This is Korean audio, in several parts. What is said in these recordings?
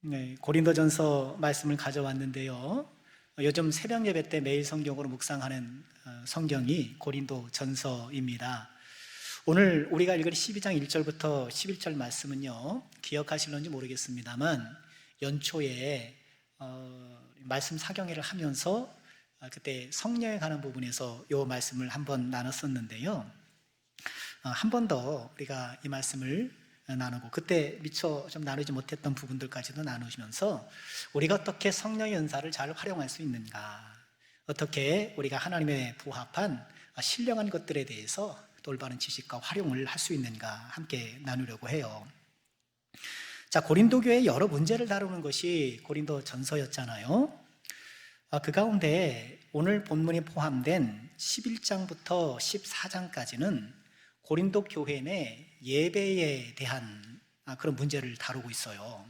네, 고린도전서 말씀을 가져왔는데요. 요즘 새벽 예배 때 매일 성경으로 묵상하는 성경이 고린도전서입니다. 오늘 우리가 읽은 12장 1절부터 11절 말씀은요, 기억하실런지 모르겠습니다만 연초에 말씀 사경회를 하면서 그때 성령에 관한 부분에서 이 말씀을 한번 나눴었는데요. 한 번 더 우리가 이 말씀을 나누고, 그때 미처 좀 나누지 못했던 부분들까지도 나누시면서 우리가 어떻게 성령의 은사를 잘 활용할 수 있는가, 어떻게 우리가 하나님의 부합한 신령한 것들에 대해서 또 올바른 지식과 활용을 할 수 있는가 함께 나누려고 해요. 자, 고린도 교회의 여러 문제를 다루는 것이 고린도 전서였잖아요. 그 가운데 오늘 본문이 포함된 11장부터 14장까지는 고린도 교회 내 예배에 대한 그런 문제를 다루고 있어요.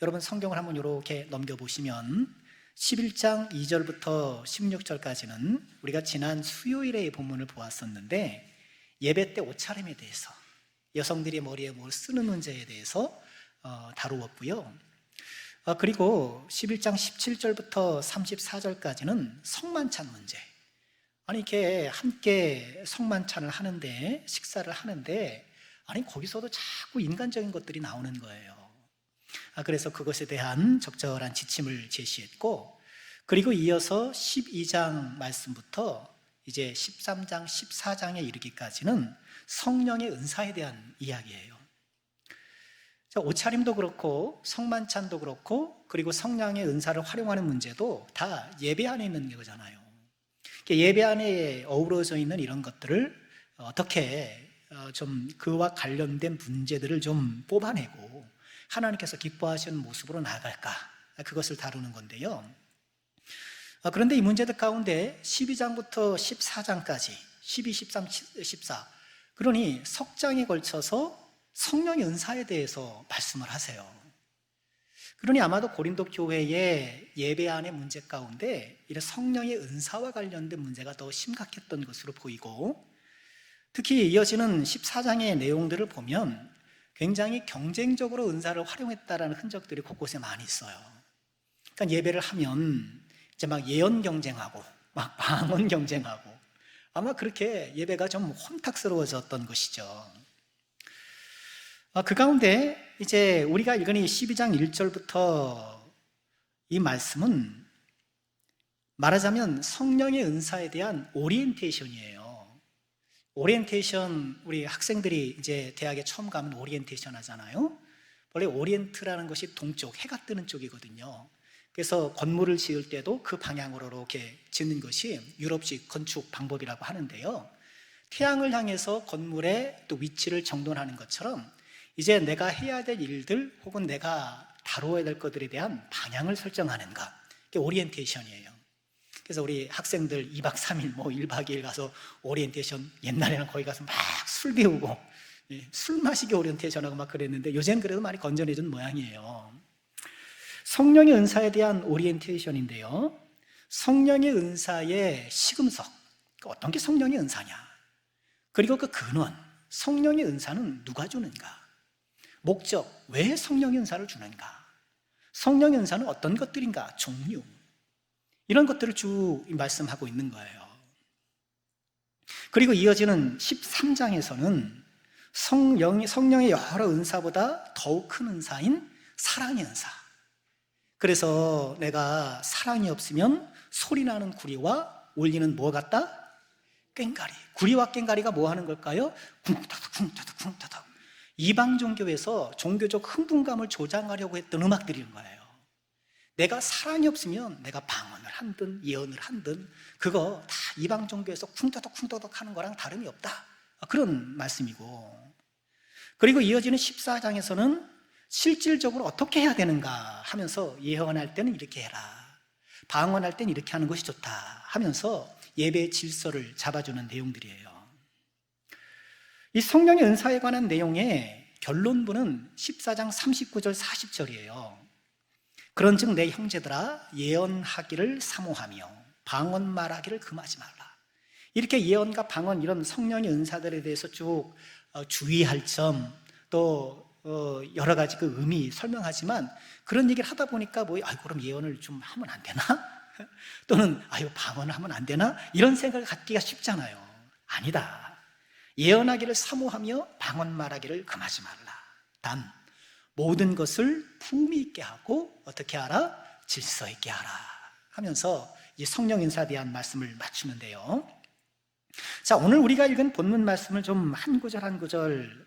여러분 성경을 한번 이렇게 넘겨보시면 11장 2절부터 16절까지는 우리가 지난 수요일에 본문을 보았었는데, 예배 때 옷차림에 대해서, 여성들이 머리에 뭘 쓰는 문제에 대해서 다루었고요. 그리고 11장 17절부터 34절까지는 성만찬 문제. 아니, 이렇게 함께 성만찬을 하는데, 식사를 하는데, 아니 거기서도 자꾸 인간적인 것들이 나오는 거예요. 그래서 그것에 대한 적절한 지침을 제시했고, 그리고 이어서 12장 말씀부터 이제 13장 14장에 이르기까지는 성령의 은사에 대한 이야기예요. 옷차림도 그렇고 성만찬도 그렇고, 그리고 성령의 은사를 활용하는 문제도 다 예배 안에 있는 거잖아요. 예배 안에 어우러져 있는 이런 것들을 어떻게 좀 그와 관련된 문제들을 좀 뽑아내고 하나님께서 기뻐하시는 모습으로 나아갈까, 그것을 다루는 건데요. 그런데 이 문제들 가운데 12장부터 14장까지 12, 13, 14, 그러니 석 장에 걸쳐서 성령의 은사에 대해서 말씀을 하세요. 그러니 아마도 고린도 교회의 예배 안의 문제 가운데 이런 성령의 은사와 관련된 문제가 더 심각했던 것으로 보이고, 특히 이어지는 14장의 내용들을 보면 굉장히 경쟁적으로 은사를 활용했다라는 흔적들이 곳곳에 많이 있어요. 그러니까 예배를 하면 이제 막 예언 경쟁하고 막 방언 경쟁하고, 아마 그렇게 예배가 좀 혼탁스러워졌던 것이죠. 그 가운데 이제 우리가 읽은 이 12장 1절부터 이 말씀은 말하자면 성령의 은사에 대한 오리엔테이션이에요. 오리엔테이션, 우리 학생들이 이제 대학에 처음 가면 오리엔테이션 하잖아요. 원래 오리엔트라는 것이 동쪽, 해가 뜨는 쪽이거든요. 그래서 건물을 지을 때도 그 방향으로 이렇게 짓는 것이 유럽식 건축 방법이라고 하는데요. 태양을 향해서 건물의 또 위치를 정돈하는 것처럼 이제 내가 해야 될 일들 혹은 내가 다루어야 될 것들에 대한 방향을 설정하는가, 이게 오리엔테이션이에요. 그래서 우리 학생들 2박 3일 뭐 1박 2일 가서 오리엔테이션, 옛날에는 거기 가서 막 술 배우고 술 마시기 오리엔테이션하고 막 그랬는데 요새는 그래도 많이 건전해진 모양이에요. 성령의 은사에 대한 오리엔테이션인데요, 성령의 은사의 시금석, 어떤 게 성령의 은사냐, 그리고 그 근원, 성령의 은사는 누가 주는가, 목적, 왜 성령의 은사를 주는가, 성령의 은사는 어떤 것들인가, 종류, 이런 것들을 쭉 말씀하고 있는 거예요. 그리고 이어지는 13장에서는 성령의 여러 은사보다 더욱 큰 은사인 사랑의 은사. 그래서 내가 사랑이 없으면 소리나는 구리와 울리는 뭐 같다? 꽹가리. 구리와 꽹가리가 뭐 하는 걸까요? 쿵타닥 쿵타닥 쿵타닥. 이방 종교에서 종교적 흥분감을 조장하려고 했던 음악들인 거예요. 내가 사랑이 없으면 내가 방언을 한든 예언을 한든 그거 다 이방 종교에서 쿵타닥 쿵타닥 하는 거랑 다름이 없다, 그런 말씀이고, 그리고 이어지는 14장에서는 실질적으로 어떻게 해야 되는가 하면서 예언할 때는 이렇게 해라, 방언할 때는 이렇게 하는 것이 좋다 하면서 예배의 질서를 잡아주는 내용들이에요. 이 성령의 은사에 관한 내용의 결론부는 14장 39절 40절이에요. 그런즉 내 형제들아, 예언하기를 사모하며 방언 말하기를 금하지 말라. 이렇게 예언과 방언, 이런 성령의 은사들에 대해서 쭉 주의할 점, 또 여러 가지 그 의미 설명하지만 그런 얘기를 하다 보니까 그럼 예언을 좀 하면 안 되나? 또는 방언을 하면 안 되나? 이런 생각을 갖기가 쉽잖아요. 아니다. 예언하기를 사모하며 방언 말하기를 금하지 말라. 단 모든 것을 품위 있게 하고 어떻게 하라? 질서 있게 하라 하면서 이 성령 인사에 대한 말씀을 맞추는데요. 자, 오늘 우리가 읽은 본문 말씀을 좀 한 구절 한 구절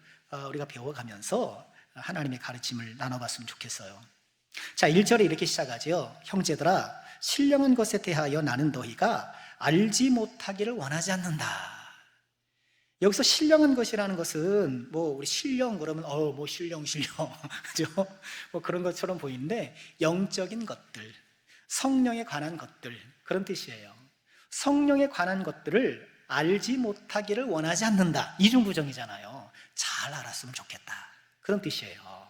우리가 배워가면서 하나님의 가르침을 나눠봤으면 좋겠어요. 자, 1절에 이렇게 시작하죠. 형제들아, 신령한 것에 대하여 나는 너희가 알지 못하기를 원하지 않는다. 여기서 신령한 것이라는 것은 우리 신령 그러면 신령 그죠? 그런 것처럼 보이는데 영적인 것들, 성령에 관한 것들 그런 뜻이에요. 성령에 관한 것들을 알지 못하기를 원하지 않는다. 이중부정이잖아요. 잘 알았으면 좋겠다. 그런 뜻이에요.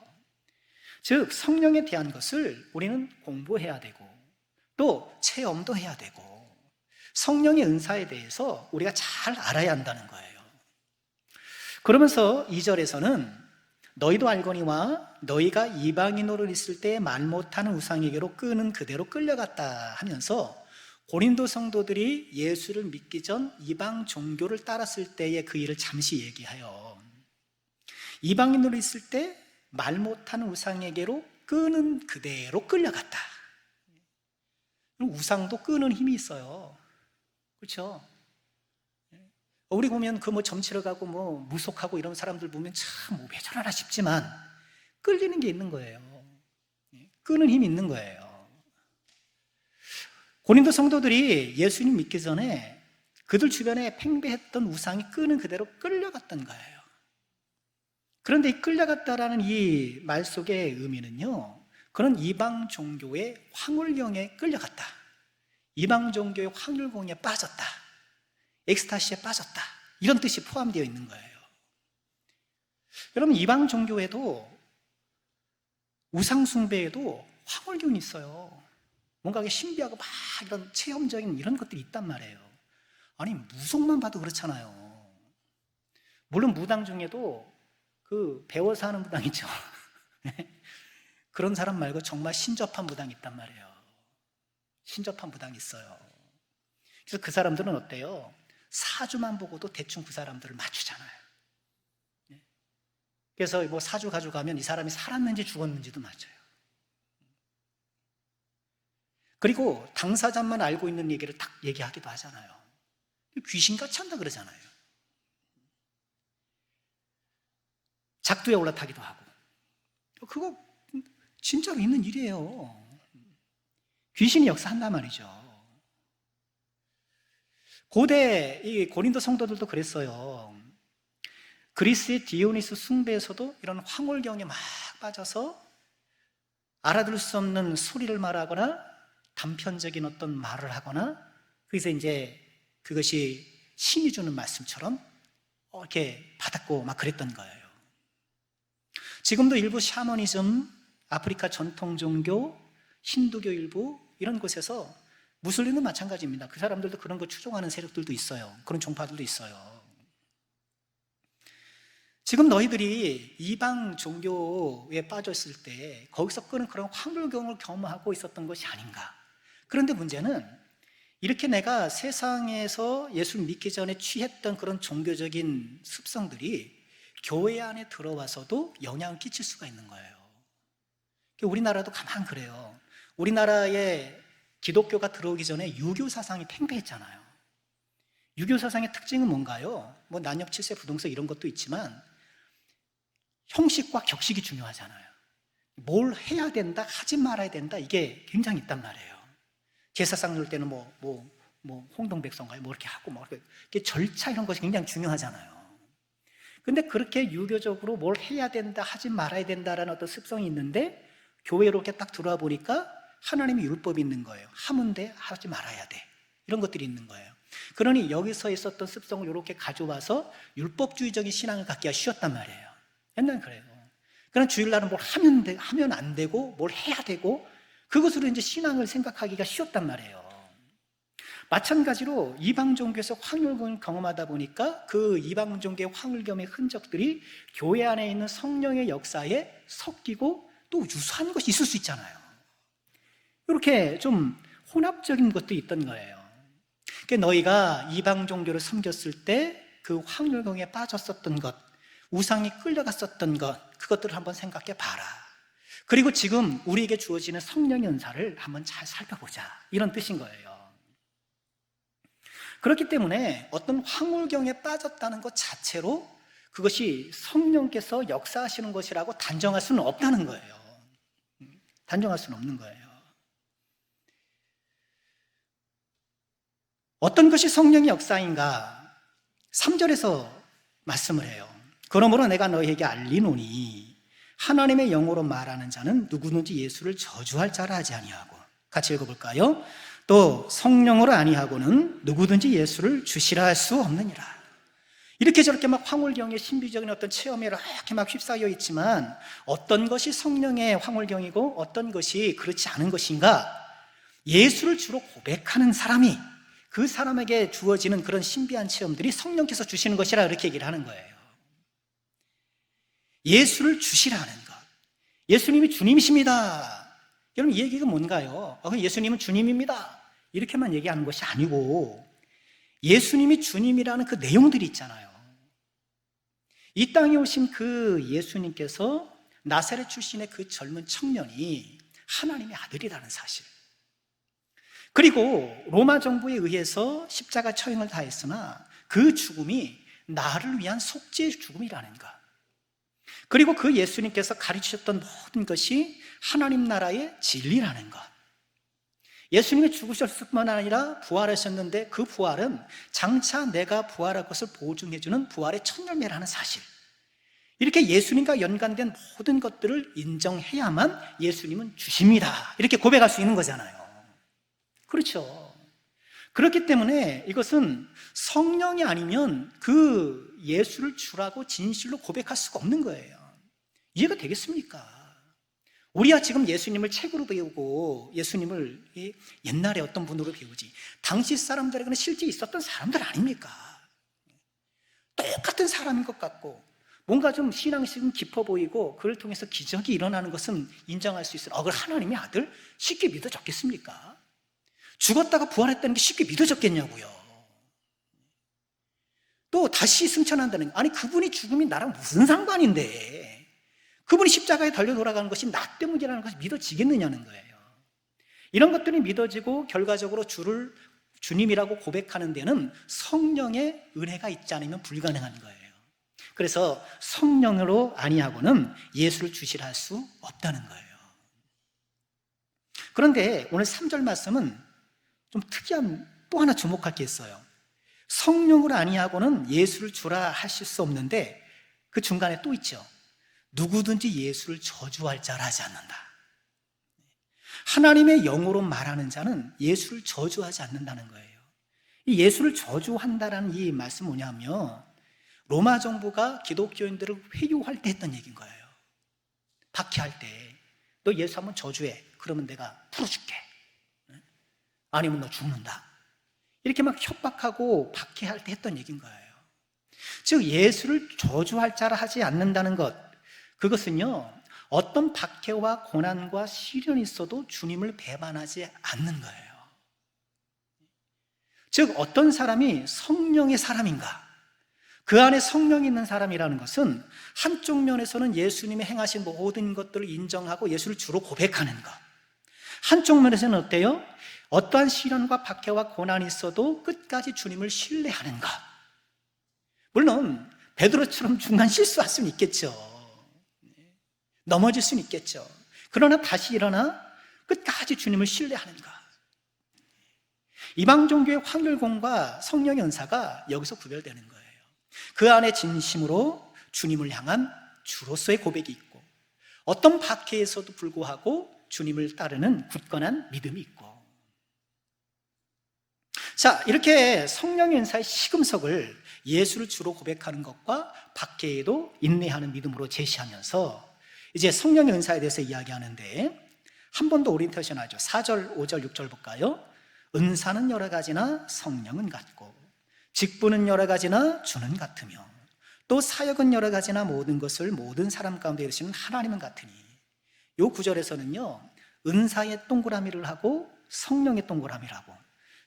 즉 성령에 대한 것을 우리는 공부해야 되고 또 체험도 해야 되고 성령의 은사에 대해서 우리가 잘 알아야 한다는 거예요. 그러면서 2절에서는 너희도 알거니와 너희가 이방인으로 있을 때 말 못하는 우상에게로 끄는 그대로 끌려갔다 하면서 고린도 성도들이 예수를 믿기 전 이방 종교를 따랐을 때의 그 일을 잠시 얘기하여 이방인으로 있을 때 말 못하는 우상에게로 끄는 그대로 끌려갔다. 우상도 끄는 힘이 있어요. 그렇죠? 우리 보면 점치러 가고 무속하고 이런 사람들 보면 참 왜 저러나 싶지만 끌리는 게 있는 거예요. 끄는 힘이 있는 거예요. 고린도 성도들이 예수님 믿기 전에 그들 주변에 팽배했던 우상이 끄는 그대로 끌려갔던 거예요. 그런데 이 끌려갔다라는 이 말 속의 의미는요, 그런 이방 종교의 황홀경에 끌려갔다, 이방 종교의 황홀경에 빠졌다, 엑스타시에 빠졌다, 이런 뜻이 포함되어 있는 거예요. 여러분, 이방 종교에도 우상 숭배에도 황홀경이 있어요. 뭔가 신비하고 막 이런 체험적인 이런 것들이 있단 말이에요. 아니, 무속만 봐도 그렇잖아요. 물론 무당 중에도 배워서 하는 무당 있죠. 그런 사람 말고 정말 신접한 무당이 있단 말이에요. 신접한 무당이 있어요. 그래서 그 사람들은 어때요? 사주만 보고도 대충 그 사람들을 맞추잖아요. 그래서 사주 가져가면 이 사람이 살았는지 죽었는지도 맞아요. 그리고 당사자만 알고 있는 얘기를 딱 얘기하기도 하잖아요. 귀신같이 한다 그러잖아요. 작두에 올라타기도 하고. 그거 진짜로 있는 일이에요. 귀신이 역사한단 말이죠. 고대 이 고린도 성도들도 그랬어요. 그리스의 디오니스 숭배에서도 이런 황홀경에 막 빠져서 알아들을 수 없는 소리를 말하거나 단편적인 어떤 말을 하거나, 그래서 이제 그것이 신이 주는 말씀처럼 이렇게 받았고 막 그랬던 거예요. 지금도 일부 샤머니즘, 아프리카 전통 종교, 힌두교 일부 이런 곳에서, 무슬림도 마찬가지입니다. 그 사람들도 그런 거 추종하는 세력들도 있어요. 그런 종파들도 있어요. 지금 너희들이 이방 종교에 빠졌을 때 거기서 끄는 그런 황홀경을 경험하고 있었던 것이 아닌가. 그런데 문제는 이렇게 내가 세상에서 예수를 믿기 전에 취했던 그런 종교적인 습성들이 교회 안에 들어와서도 영향을 끼칠 수가 있는 거예요. 우리나라도 가만 그래요. 우리나라에 기독교가 들어오기 전에 유교 사상이 팽배했잖아요. 유교 사상의 특징은 뭔가요? 난엽 칠세 부동석 이런 것도 있지만 형식과 격식이 중요하잖아요. 뭘 해야 된다, 하지 말아야 된다, 이게 굉장히 있단 말이에요. 제사상 놓을 때는 홍동백성가요? 이렇게 하고 이렇게 절차 이런 것이 굉장히 중요하잖아요. 근데 그렇게 유교적으로 뭘 해야 된다, 하지 말아야 된다라는 어떤 습성이 있는데 교회로 이렇게 딱 들어와 보니까 하나님의 율법이 있는 거예요. 하면 돼, 하지 말아야 돼, 이런 것들이 있는 거예요. 그러니 여기서 있었던 습성을 이렇게 가져와서 율법주의적인 신앙을 갖기가 쉬웠단 말이에요. 옛날엔 그래요. 그런 주일날은 뭘 하면 안 되고 뭘 해야 되고, 그것으로 이제 신앙을 생각하기가 쉬웠단 말이에요. 마찬가지로 이방 종교에서 황홀경을 경험하다 보니까 그 이방 종교의 황홀경의 흔적들이 교회 안에 있는 성령의 역사에 섞이고 또 유사한 것이 있을 수 있잖아요. 이렇게 좀 혼합적인 것도 있던 거예요. 그러니까 너희가 이방 종교를 섬겼을 때 그 황홀경에 빠졌었던 것, 우상이 끌려갔었던 것, 그것들을 한번 생각해 봐라. 그리고 지금 우리에게 주어지는 성령의 은사를 한번 잘 살펴보자, 이런 뜻인 거예요. 그렇기 때문에 어떤 황홀경에 빠졌다는 것 자체로 그것이 성령께서 역사하시는 것이라고 단정할 수는 없다는 거예요. 단정할 수는 없는 거예요. 어떤 것이 성령의 역사인가? 3절에서 말씀을 해요. 그러므로 내가 너희에게 알리노니 하나님의 영으로 말하는 자는 누구든지 예수를 저주할 자라 하지 아니하고, 같이 읽어볼까요? 또 성령으로 아니하고는 누구든지 예수를 주시라 할 수 없느니라. 이렇게 저렇게 막 황홀경의 신비적인 어떤 체험에 이렇게 막 휩싸여 있지만 어떤 것이 성령의 황홀경이고 어떤 것이 그렇지 않은 것인가? 예수를 주로 고백하는 사람이, 그 사람에게 주어지는 그런 신비한 체험들이 성령께서 주시는 것이라 이렇게 얘기를 하는 거예요. 예수를 주시라는 것. 예수님이 주님이십니다. 여러분, 이 얘기가 뭔가요? 예수님은 주님입니다, 이렇게만 얘기하는 것이 아니고 예수님이 주님이라는 그 내용들이 있잖아요. 이 땅에 오신 그 예수님께서 나사렛 출신의 그 젊은 청년이 하나님의 아들이라는 사실, 그리고 로마 정부에 의해서 십자가 처형을 다했으나 그 죽음이 나를 위한 속죄의 죽음이라는 것, 그리고 그 예수님께서 가르치셨던 모든 것이 하나님 나라의 진리라는 것, 예수님이 죽으셨을 뿐만 아니라 부활하셨는데 그 부활은 장차 내가 부활할 것을 보증해주는 부활의 첫 열매라는 사실, 이렇게 예수님과 연관된 모든 것들을 인정해야만 예수님은 주십니다, 이렇게 고백할 수 있는 거잖아요. 그렇죠. 그렇기 때문에 이것은 성령이 아니면 그 예수를 주라고 진실로 고백할 수가 없는 거예요. 이해가 되겠습니까? 우리야 지금 예수님을 책으로 배우고 예수님을 옛날에 어떤 분으로 배우지, 당시 사람들에게는 실제 있었던 사람들 아닙니까? 똑같은 사람인 것 같고 뭔가 좀 신앙식은 깊어 보이고 그를 통해서 기적이 일어나는 것은 인정할 수 있어요. 그걸 하나님의 아들? 쉽게 믿어졌겠습니까? 죽었다가 부활했다는 게 쉽게 믿어졌겠냐고요. 또 다시 승천한다는 거, 아니 그분이 죽음이 나랑 무슨 상관인데 그분이 십자가에 달려 돌아가는 것이 나 때문이라는 것이 믿어지겠느냐는 거예요. 이런 것들이 믿어지고 결과적으로 주를 주님이라고 고백하는 데는 성령의 은혜가 있지 않으면 불가능한 거예요. 그래서 성령으로 아니하고는 예수를 주시라 할 수 없다는 거예요. 그런데 오늘 3절 말씀은 좀 특이한, 또 하나 주목할 게 있어요. 성령으로 아니하고는 예수를 주라 하실 수 없는데 그 중간에 또 있죠. 누구든지 예수를 저주할 자라 하지 않는다. 하나님의 영으로 말하는 자는 예수를 저주하지 않는다는 거예요. 이 예수를 저주한다라는 이 말씀은 뭐냐면 로마 정부가 기독교인들을 회유할 때 했던 얘기인 거예요. 박해할 때 너 예수 한번 저주해, 그러면 내가 풀어줄게, 아니면 너 죽는다, 이렇게 막 협박하고 박해할 때 했던 얘기인 거예요. 즉 예수를 저주할 자라 하지 않는다는 것, 그것은요 어떤 박해와 고난과 시련이 있어도 주님을 배반하지 않는 거예요. 즉 어떤 사람이 성령의 사람인가, 그 안에 성령이 있는 사람이라는 것은 한쪽 면에서는 예수님이 행하신 모든 것들을 인정하고 예수를 주로 고백하는 것, 한쪽 면에서는 어때요? 어떠한 시련과 박해와 고난이 있어도 끝까지 주님을 신뢰하는 것. 물론 베드로처럼 중간 실수할 수는 있겠죠. 넘어질 수는 있겠죠. 그러나 다시 일어나 끝까지 주님을 신뢰하는 것. 이방 종교의 황홀경과 성령의 은사가 여기서 구별되는 거예요. 그 안에 진심으로 주님을 향한 주로서의 고백이 있고 어떤 박해에서도 불구하고 주님을 따르는 굳건한 믿음이 있고. 자, 이렇게 성령의 은사의 시금석을 예수를 주로 고백하는 것과 박해에도 인내하는 믿음으로 제시하면서 이제 성령의 은사에 대해서 이야기하는데 한 번 더 오리엔테이션 하죠. 4절, 5절, 6절 볼까요? 은사는 여러 가지나 성령은 같고, 직분은 여러 가지나 주는 같으며, 또 사역은 여러 가지나 모든 것을 모든 사람 가운데 이루시는 하나님은 같으니. 이 구절에서는요, 은사의 동그라미를 하고 성령의 동그라미를 하고,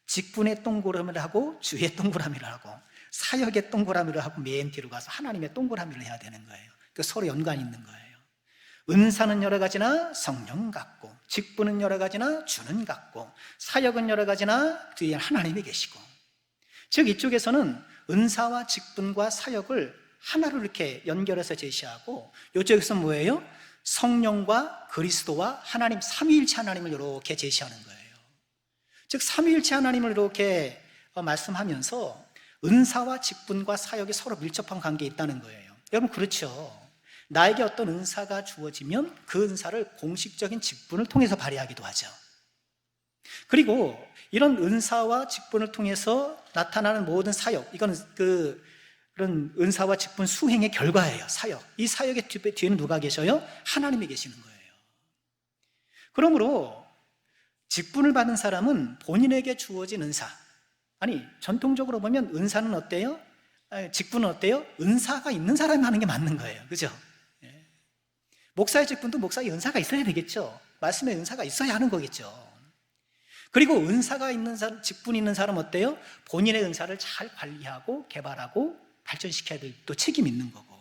직분의 동그라미를 하고 주의 동그라미를 하고, 사역의 동그라미를 하고 맨 뒤로 가서 하나님의 동그라미를 해야 되는 거예요. 그러니까 서로 연관이 있는 거예요. 은사는 여러 가지나 성령 같고, 직분은 여러 가지나 주는 같고, 사역은 여러 가지나 뒤에 하나님이 계시고. 즉 이쪽에서는 은사와 직분과 사역을 하나로 이렇게 연결해서 제시하고, 이쪽에서는 뭐예요? 성령과 그리스도와 하나님, 삼위일체 하나님을 이렇게 제시하는 거예요. 즉 삼위일체 하나님을 이렇게 말씀하면서 은사와 직분과 사역이 서로 밀접한 관계에 있다는 거예요. 여러분 그렇죠? 나에게 어떤 은사가 주어지면 그 은사를 공식적인 직분을 통해서 발휘하기도 하죠. 그리고 이런 은사와 직분을 통해서 나타나는 모든 사역, 이거는 그런 은사와 직분 수행의 결과예요. 사역. 이 사역의 뒤에는 누가 계셔요? 하나님이 계시는 거예요. 그러므로 직분을 받은 사람은 본인에게 주어진 은사, 아니 전통적으로 보면 은사는 어때요? 직분은 어때요? 은사가 있는 사람이 하는 게 맞는 거예요. 그죠? 목사의 직분도 목사의 은사가 있어야 되겠죠. 말씀의 은사가 있어야 하는 거겠죠. 그리고 은사가 있는 사람, 직분이 있는 사람 어때요? 본인의 은사를 잘 관리하고 개발하고 발전시켜야 될 또 책임이 있는 거고.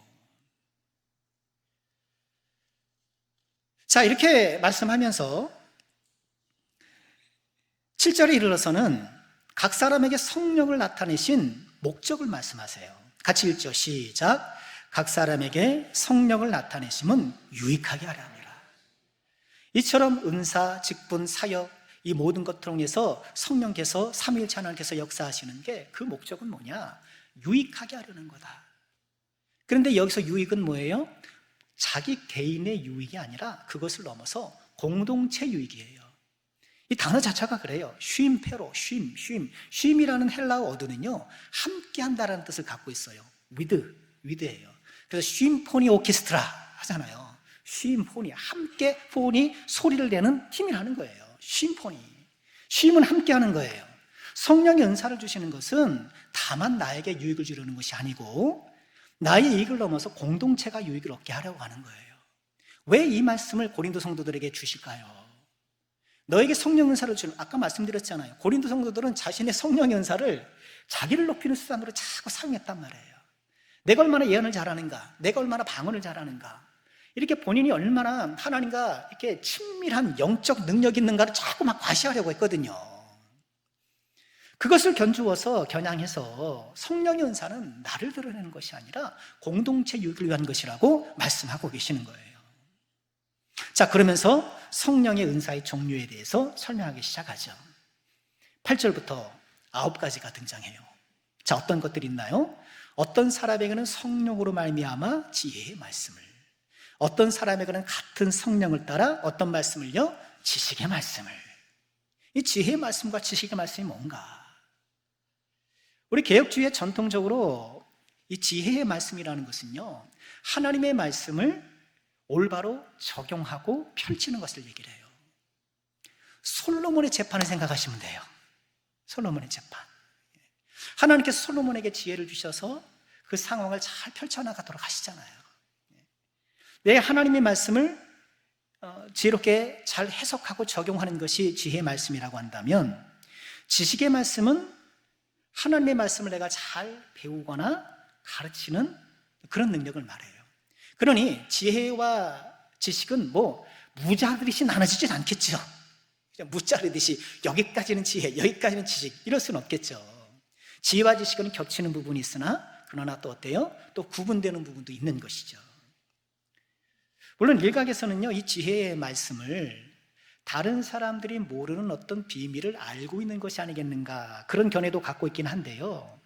자, 이렇게 말씀하면서 7절에 이르러서는 각 사람에게 성령을 나타내신 목적을 말씀하세요. 같이 읽죠. 시작. 각 사람에게 성령을 나타내심은 유익하게 하려 함이라. 이처럼 은사, 직분, 사역, 이 모든 것들을 통해서 성령께서 삼위일체 하나님께서 역사하시는 게 그 목적은 뭐냐? 유익하게 하려는 거다. 그런데 여기서 유익은 뭐예요? 자기 개인의 유익이 아니라 그것을 넘어서 공동체 유익이에요. 이 단어 자체가 그래요. 쉼페로, 쉼이라는 헬라어 어도는요, 함께 한다라는 뜻을 갖고 있어요. 위드예요. 그래서 쉼포니 오케스트라 하잖아요. 쉼포니, 함께, 포니, 소리를 내는 팀이라는 거예요. 쉼포니. 쉼은 함께 하는 거예요. 성령의 은사를 주시는 것은 다만 나에게 유익을 주려는 것이 아니고 나의 이익을 넘어서 공동체가 유익을 얻게 하려고 하는 거예요. 왜 이 말씀을 고린도 성도들에게 주실까요? 너에게 성령 은사를 주는, 아까 말씀드렸잖아요. 고린도 성도들은 자신의 성령의 은사를 자기를 높이는 수단으로 자꾸 사용했단 말이에요. 내가 얼마나 예언을 잘하는가, 내가 얼마나 방언을 잘하는가, 이렇게 본인이 얼마나 하나님과 이렇게 친밀한 영적 능력이 있는가를 자꾸 막 과시하려고 했거든요. 그것을 겨냥해서 성령의 은사는 나를 드러내는 것이 아니라 공동체 유익을 위한 것이라고 말씀하고 계시는 거예요. 자, 그러면서 성령의 은사의 종류에 대해서 설명하기 시작하죠. 8절부터 9가지가 등장해요. 자, 어떤 것들이 있나요? 어떤 사람에게는 성령으로 말미암아 지혜의 말씀을, 어떤 사람에게는 같은 성령을 따라 어떤 말씀을요? 지식의 말씀을. 이 지혜의 말씀과 지식의 말씀이 뭔가? 우리 개혁주의에 전통적으로 이 지혜의 말씀이라는 것은요, 하나님의 말씀을 올바로 적용하고 펼치는 것을 얘기를 해요. 솔로몬의 재판을 생각하시면 돼요. 솔로몬의 재판. 하나님께서 솔로몬에게 지혜를 주셔서 그 상황을 잘 펼쳐나가도록 하시잖아요. 내 하나님의 말씀을 지혜롭게 잘 해석하고 적용하는 것이 지혜의 말씀이라고 한다면, 지식의 말씀은 하나님의 말씀을 내가 잘 배우거나 가르치는 그런 능력을 말해요. 그러니 지혜와 지식은 무자르듯이 나눠지진 않겠죠. 무자르듯이 여기까지는 지혜, 여기까지는 지식, 이럴 수는 없겠죠. 지혜와 지식은 겹치는 부분이 있으나 그러나 또 어때요? 또 구분되는 부분도 있는 것이죠. 물론 일각에서는요, 이 지혜의 말씀을 다른 사람들이 모르는 어떤 비밀을 알고 있는 것이 아니겠는가, 그런 견해도 갖고 있긴 한데요.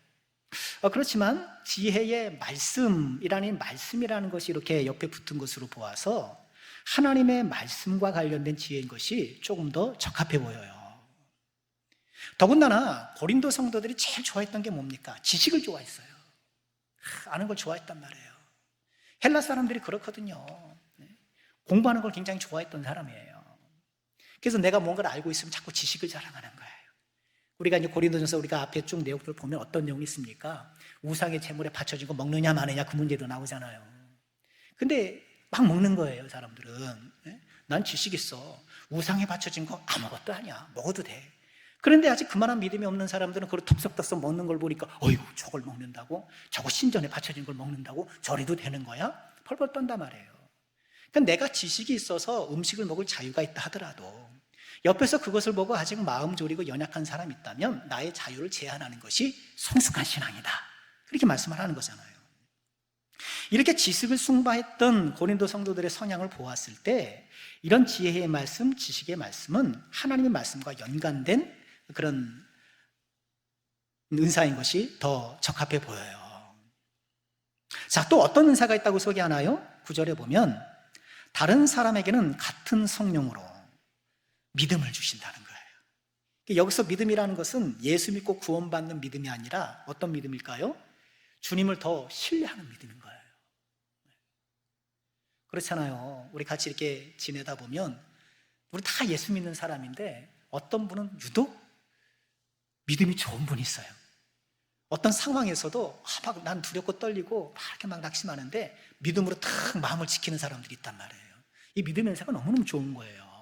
그렇지만 지혜의 말씀이라는 것이 이렇게 옆에 붙은 것으로 보아서 하나님의 말씀과 관련된 지혜인 것이 조금 더 적합해 보여요. 더군다나 고린도 성도들이 제일 좋아했던 게 뭡니까? 지식을 좋아했어요. 아는 걸 좋아했단 말이에요. 헬라 사람들이 그렇거든요. 공부하는 걸 굉장히 좋아했던 사람이에요. 그래서 내가 뭔가를 알고 있으면 자꾸 지식을 자랑하는 거예요. 우리가 이제 고린도전서 우리가 앞에 쭉 내용들을 보면 어떤 내용이 있습니까? 우상의 제물에 바쳐진 거 먹느냐 마느냐 그 문제도 나오잖아요. 근데 막 먹는 거예요, 사람들은. 난 지식 있어. 우상에 바쳐진 거 아무것도 아니야. 먹어도 돼. 그런데 아직 그만한 믿음이 없는 사람들은 그걸 덥석덥석 먹는 걸 보니까 어이구 저걸 먹는다고? 저거 신전에 바쳐진 걸 먹는다고? 저래도 되는 거야? 펄펄 떤단 말이에요. 그러니까 내가 지식이 있어서 음식을 먹을 자유가 있다 하더라도 옆에서 그것을 보고 아직 마음 졸이고 연약한 사람이 있다면 나의 자유를 제한하는 것이 성숙한 신앙이다. 그렇게 말씀을 하는 거잖아요. 이렇게 지식을 숭배했던 고린도 성도들의 성향을 보았을 때 이런 지혜의 말씀, 지식의 말씀은 하나님의 말씀과 연관된 그런 은사인 것이 더 적합해 보여요. 자, 또 어떤 은사가 있다고 소개하나요? 9절에 보면 다른 사람에게는 같은 성령으로 믿음을 주신다는 거예요. 여기서 믿음이라는 것은 예수 믿고 구원받는 믿음이 아니라 어떤 믿음일까요? 주님을 더 신뢰하는 믿음인 거예요. 그렇잖아요. 우리 같이 이렇게 지내다 보면 우리 다 예수 믿는 사람인데 어떤 분은 유독 믿음이 좋은 분이 있어요. 어떤 상황에서도 막 난 두렵고 떨리고 막 이렇게 막 낙심하는데 믿음으로 탁 마음을 지키는 사람들이 있단 말이에요. 이 믿음의 은사가 너무너무 좋은 거예요.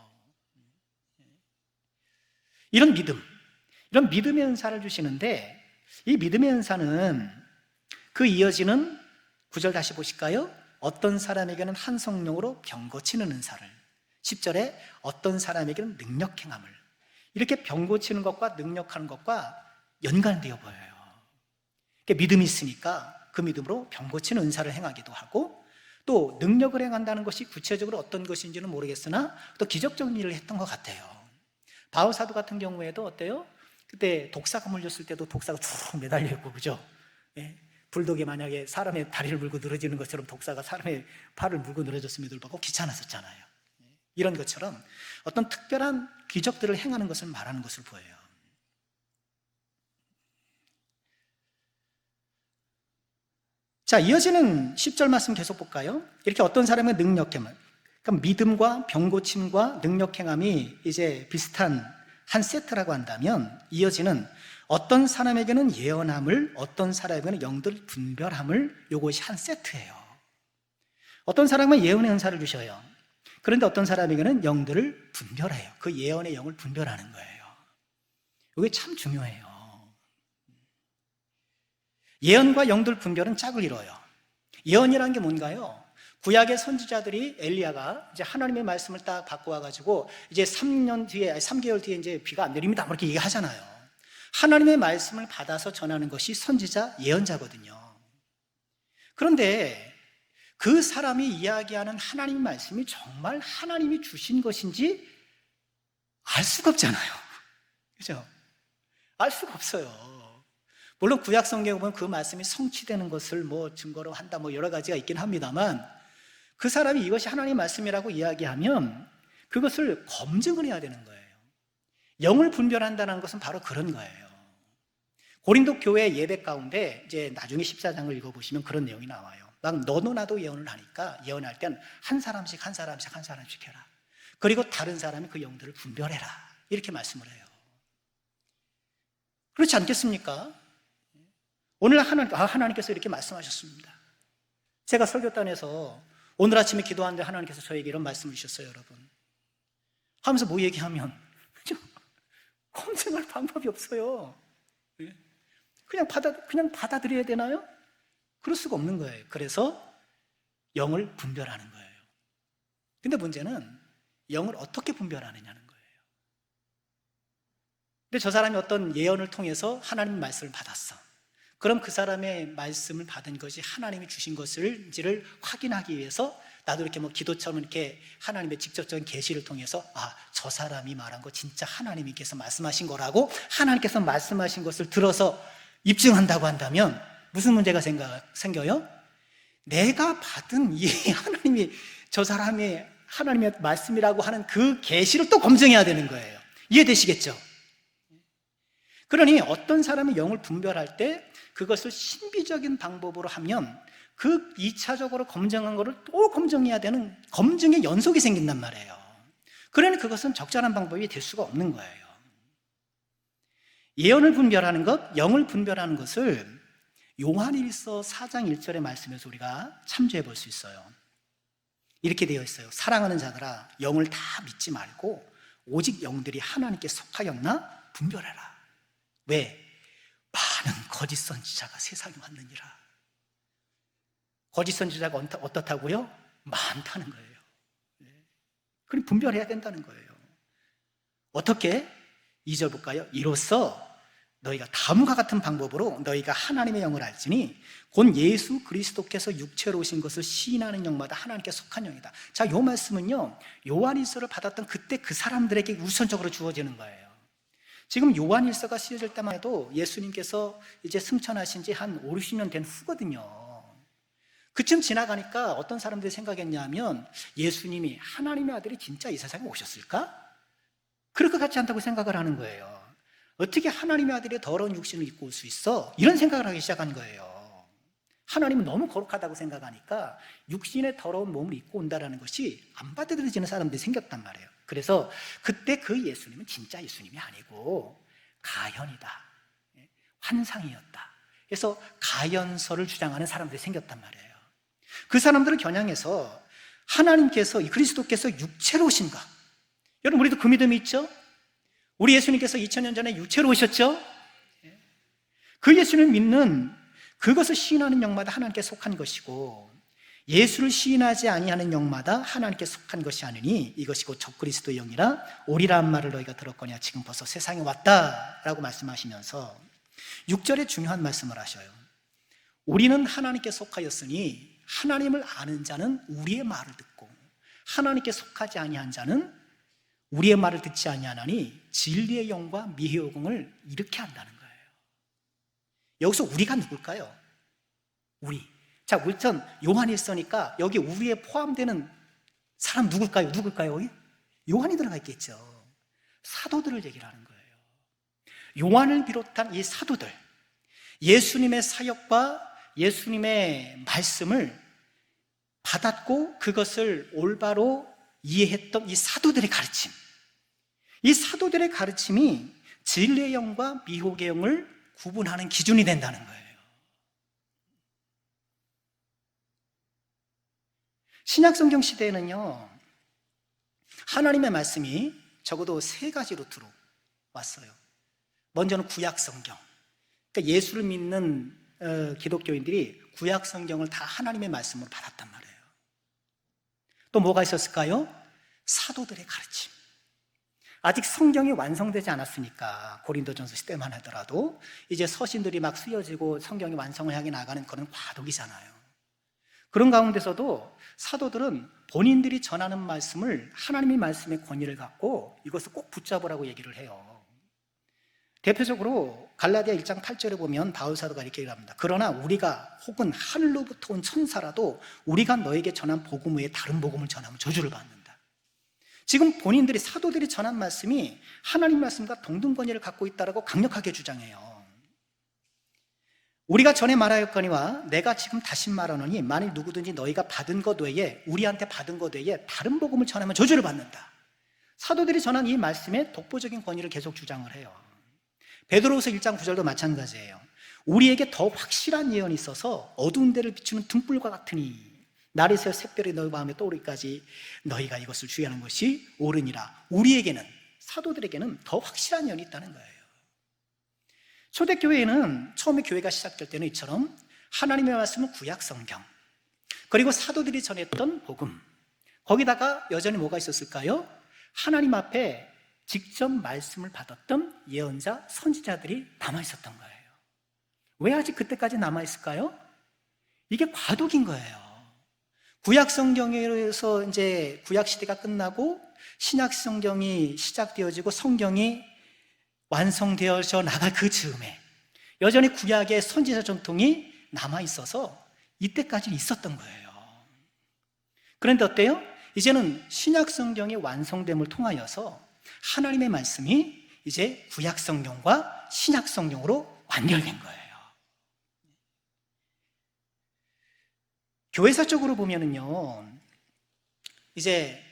이런 믿음의 은사를 주시는데 이 믿음의 은사는 그 이어지는 9절 다시 보실까요? 어떤 사람에게는 한 성령으로 병 고치는 은사를, 10절에 어떤 사람에게는 능력 행함을, 이렇게 병 고치는 것과 능력하는 것과 연관되어 보여요. 믿음이 있으니까 그 믿음으로 병 고치는 은사를 행하기도 하고 또 능력을 행한다는 것이 구체적으로 어떤 것인지는 모르겠으나 또 기적적인 일을 했던 것 같아요. 바울 사도 같은 경우에도 어때요? 그때 독사가 물렸을 때도 독사가 쭉 매달려 있고, 그죠? 예? 불독이 만약에 사람의 다리를 물고 늘어지는 것처럼 독사가 사람의 팔을 물고 늘어졌음에도 불구하고 귀찮았었잖아요. 이런 것처럼 어떤 특별한 기적들을 행하는 것을 말하는 것을 보여요. 자, 이어지는 10절 말씀 계속 볼까요? 이렇게 어떤 사람의 능력행함, 그러니까 믿음과 병고침과 능력행함이 이제 비슷한 한 세트라고 한다면 이어지는 어떤 사람에게는 예언함을, 어떤 사람에게는 영들 분별함을, 이것이 한 세트예요. 어떤 사람은 예언의 은사를 주셔요. 그런데 어떤 사람에게는 영들을 분별해요. 그 예언의 영을 분별하는 거예요. 이게 참 중요해요. 예언과 영들 분별은 짝을 이뤄요. 예언이라는 게 뭔가요? 구약의 선지자들이 엘리야가 이제 하나님의 말씀을 딱 받고 와가지고 이제 3개월 뒤에 이제 비가 안 내립니다. 이렇게 얘기하잖아요. 하나님의 말씀을 받아서 전하는 것이 선지자, 예언자거든요. 그런데 그 사람이 이야기하는 하나님의 말씀이 정말 하나님이 주신 것인지 알 수가 없잖아요. 그죠? 알 수가 없어요. 물론 구약 성경에 보면 그 말씀이 성취되는 것을 뭐 증거로 한다 뭐 여러 가지가 있긴 합니다만 그 사람이 이것이 하나님의 말씀이라고 이야기하면 그것을 검증을 해야 되는 거예요. 영을 분별한다는 것은 바로 그런 거예요. 고린도 교회 예배 가운데 이제 나중에 14장을 읽어보시면 그런 내용이 나와요. 막 너도 나도 예언을 하니까 예언할 땐 한 사람씩 해라. 그리고 다른 사람이 그 영들을 분별해라. 이렇게 말씀을 해요. 그렇지 않겠습니까? 오늘 하나님께서 이렇게 말씀하셨습니다. 제가 설교단에서 오늘 아침에 기도하는데 하나님께서 저에게 이런 말씀을 주셨어요, 여러분. 하면서 뭐 얘기하면 검증할 방법이 없어요. 그냥 받아들여야 되나요? 그럴 수가 없는 거예요. 그래서 영을 분별하는 거예요. 근데 문제는 영을 어떻게 분별하느냐는 거예요. 근데 저 사람이 어떤 예언을 통해서 하나님 말씀을 받았어. 그럼 그 사람의 말씀을 받은 것이 하나님이 주신 것을지를 확인하기 위해서 나도 이렇게 뭐 기도처럼 이렇게 하나님의 직접적인 계시를 통해서 저 사람이 말한 거 진짜 하나님께서 말씀하신 거라고 하나님께서 말씀하신 것을 들어서 입증한다고 한다면 무슨 문제가 생겨요? 내가 받은 이 하나님이 저 사람의 하나님의 말씀이라고 하는 그 계시를 또 검증해야 되는 거예요. 이해되시겠죠? 그러니 어떤 사람이 영을 분별할 때 그것을 신비적인 방법으로 하면 그 2차적으로 검증한 거를 또 검증해야 되는 검증의 연속이 생긴단 말이에요. 그러니 그것은 적절한 방법이 될 수가 없는 거예요. 예언을 분별하는 것, 영을 분별하는 것을 요한일서 4장 1절의 말씀에서 우리가 참조해 볼 수 있어요. 이렇게 되어 있어요. 사랑하는 자들아, 영을 다 믿지 말고 오직 영들이 하나님께 속하였나 분별해라. 왜? 많은 거짓 선지자가 세상에 왔느니라. 거짓 선지자가 어떻다고요? 많다는 거예요. 그럼 분별해야 된다는 거예요. 어떻게? 2절 볼까요? 이로써 너희가 다음과 같은 방법으로 너희가 하나님의 영을 알지니 곧 예수 그리스도께서 육체로 오신 것을 시인하는 영마다 하나님께 속한 영이다. 자, 이 말씀은요, 요한일서를 받았던 그때 그 사람들에게 우선적으로 주어지는 거예요. 지금 요한일서가 쓰여질 때만 해도 예수님께서 이제 승천하신 지 한 5, 60년 된 후거든요. 그쯤 지나가니까 어떤 사람들이 생각했냐면 예수님이 하나님의 아들이 진짜 이 세상에 오셨을까? 그럴 것 같지 않다고 생각을 하는 거예요. 어떻게 하나님의 아들이 더러운 육신을 입고 올 수 있어? 이런 생각을 하기 시작한 거예요. 하나님은 너무 거룩하다고 생각하니까 육신의 더러운 몸을 입고 온다는 것이 안 받아들여지는 사람들이 생겼단 말이에요. 그래서 그때 그 예수님은 진짜 예수님이 아니고 가현이다, 환상이었다. 그래서 가현설을 주장하는 사람들이 생겼단 말이에요. 그 사람들을 겨냥해서 하나님께서, 이 그리스도께서 육체로 오신가? 여러분, 우리도 그 믿음이 있죠? 우리 예수님께서 2000년 전에 육체로 오셨죠? 그 예수님을 믿는, 그것을 시인하는 영마다 하나님께 속한 것이고 예수를 시인하지 아니하는 영마다 하나님께 속한 것이 아니니 이것이 곧 적그리스도의 영이라 오리라는 말을 너희가 들었거니와 지금 벌써 세상에 왔다라고 말씀하시면서 6절에 중요한 말씀을 하셔요. 우리는 하나님께 속하였으니 하나님을 아는 자는 우리의 말을 듣고 하나님께 속하지 아니한 자는 우리의 말을 듣지 아니하나니 진리의 영과 미의 요금을 이렇게 한다는 거예요. 여기서 우리가 누굴까요? 우리. 자, 우선 요한일서니까 여기 우리에 포함되는 사람 누굴까요? 여기? 요한이 들어가 있겠죠. 사도들을 얘기를 하는 거예요. 요한을 비롯한 이 사도들, 예수님의 사역과 예수님의 말씀을 받았고 그것을 올바로 이해했던 이 사도들의 가르침, 이 사도들의 가르침이 진리의 영과 미혹의 영을 구분하는 기준이 된다는 거예요. 신약성경 시대에는요, 하나님의 말씀이 적어도 3가지로 들어왔어요. 먼저는 구약성경. 그러니까 예수를 믿는 기독교인들이 구약성경을 다 하나님의 말씀으로 받았단 말이에요. 또 뭐가 있었을까요? 사도들의 가르침. 아직 성경이 완성되지 않았으니까 고린도전서 시대만 하더라도 이제 서신들이 막 쓰여지고 성경이 완성을 향해 나가는 그런 과도기잖아요. 그런 가운데서도 사도들은 본인들이 전하는 말씀을 하나님의 말씀의 권위를 갖고 이것을 꼭 붙잡으라고 얘기를 해요. 대표적으로 갈라디아 1장 8절에 보면 바울 사도가 이렇게 얘기합니다. 그러나 우리가 혹은 하늘로부터 온 천사라도 우리가 너에게 전한 복음 외에 다른 복음을 전하면 저주를 받는다. 지금 본인들이, 사도들이 전한 말씀이 하나님 말씀과 동등 권위를 갖고 있다고 강력하게 주장해요. 우리가 전에 말하였거니와 내가 지금 다시 말하노니 만일 누구든지 너희가 받은 것 외에, 우리한테 받은 것 외에 다른 복음을 전하면 저주를 받는다. 사도들이 전한 이 말씀에 독보적인 권위를 계속 주장을 해요. 베드로후서 1장 9절도 마찬가지예요. 우리에게 더 확실한 예언이 있어서 어두운 데를 비추는 등불과 같으니 날이 새 샛별이 너희 마음에 떠오르기까지 너희가 이것을 주의하는 것이 옳으니라. 우리에게는, 사도들에게는 더 확실한 예언이 있다는 거예요. 초대교회에는 처음에 교회가 시작될 때는 이처럼 하나님의 말씀은 구약성경, 그리고 사도들이 전했던 복음, 거기다가 여전히 뭐가 있었을까요? 하나님 앞에 직접 말씀을 받았던 예언자, 선지자들이 남아있었던 거예요. 왜 아직 그때까지 남아있을까요? 이게 과도기인 거예요. 구약성경에서 이제 구약시대가 끝나고 신약성경이 시작되어지고 성경이 완성되어져 나갈 그 즈음에 여전히 구약의 선지자 전통이 남아있어서 이때까지 있었던 거예요. 그런데 어때요? 이제는 신약성경의 완성됨을 통하여서 하나님의 말씀이 이제 구약성경과 신약성경으로 완결된 거예요. 교회사적으로 보면은요, 이제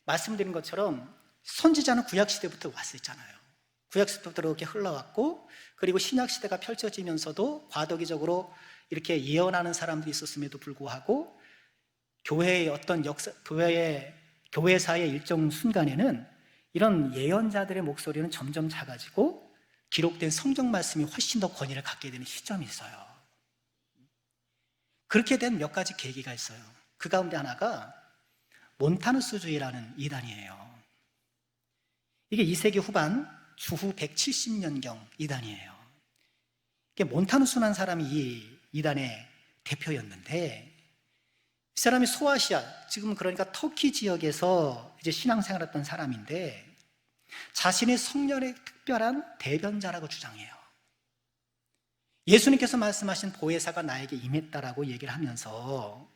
말씀드린 것처럼 선지자는 구약시대부터 왔었잖아요. 구약시대부터 이렇게 흘러왔고, 그리고 신약시대가 펼쳐지면서도 과도기적으로 이렇게 예언하는 사람들이 있었음에도 불구하고 교회의 어떤 역사, 교회사의 일정 순간에는 이런 예언자들의 목소리는 점점 작아지고 기록된 성경 말씀이 훨씬 더 권위를 갖게 되는 시점이 있어요. 그렇게 된 몇 가지 계기가 있어요. 그 가운데 하나가 몬타누스주의라는 이단이에요. 이게 2세기 후반 주후 170년경 이단이에요. 이게 몬타누스라는 사람이 이 이단의 대표였는데, 이 사람이 소아시아, 지금 그러니까 터키 지역에서 이제 신앙생활했던 사람인데 자신의 성령의 특별한 대변자라고 주장해요. 예수님께서 말씀하신 보혜사가 나에게 임했다라고 얘기를 하면서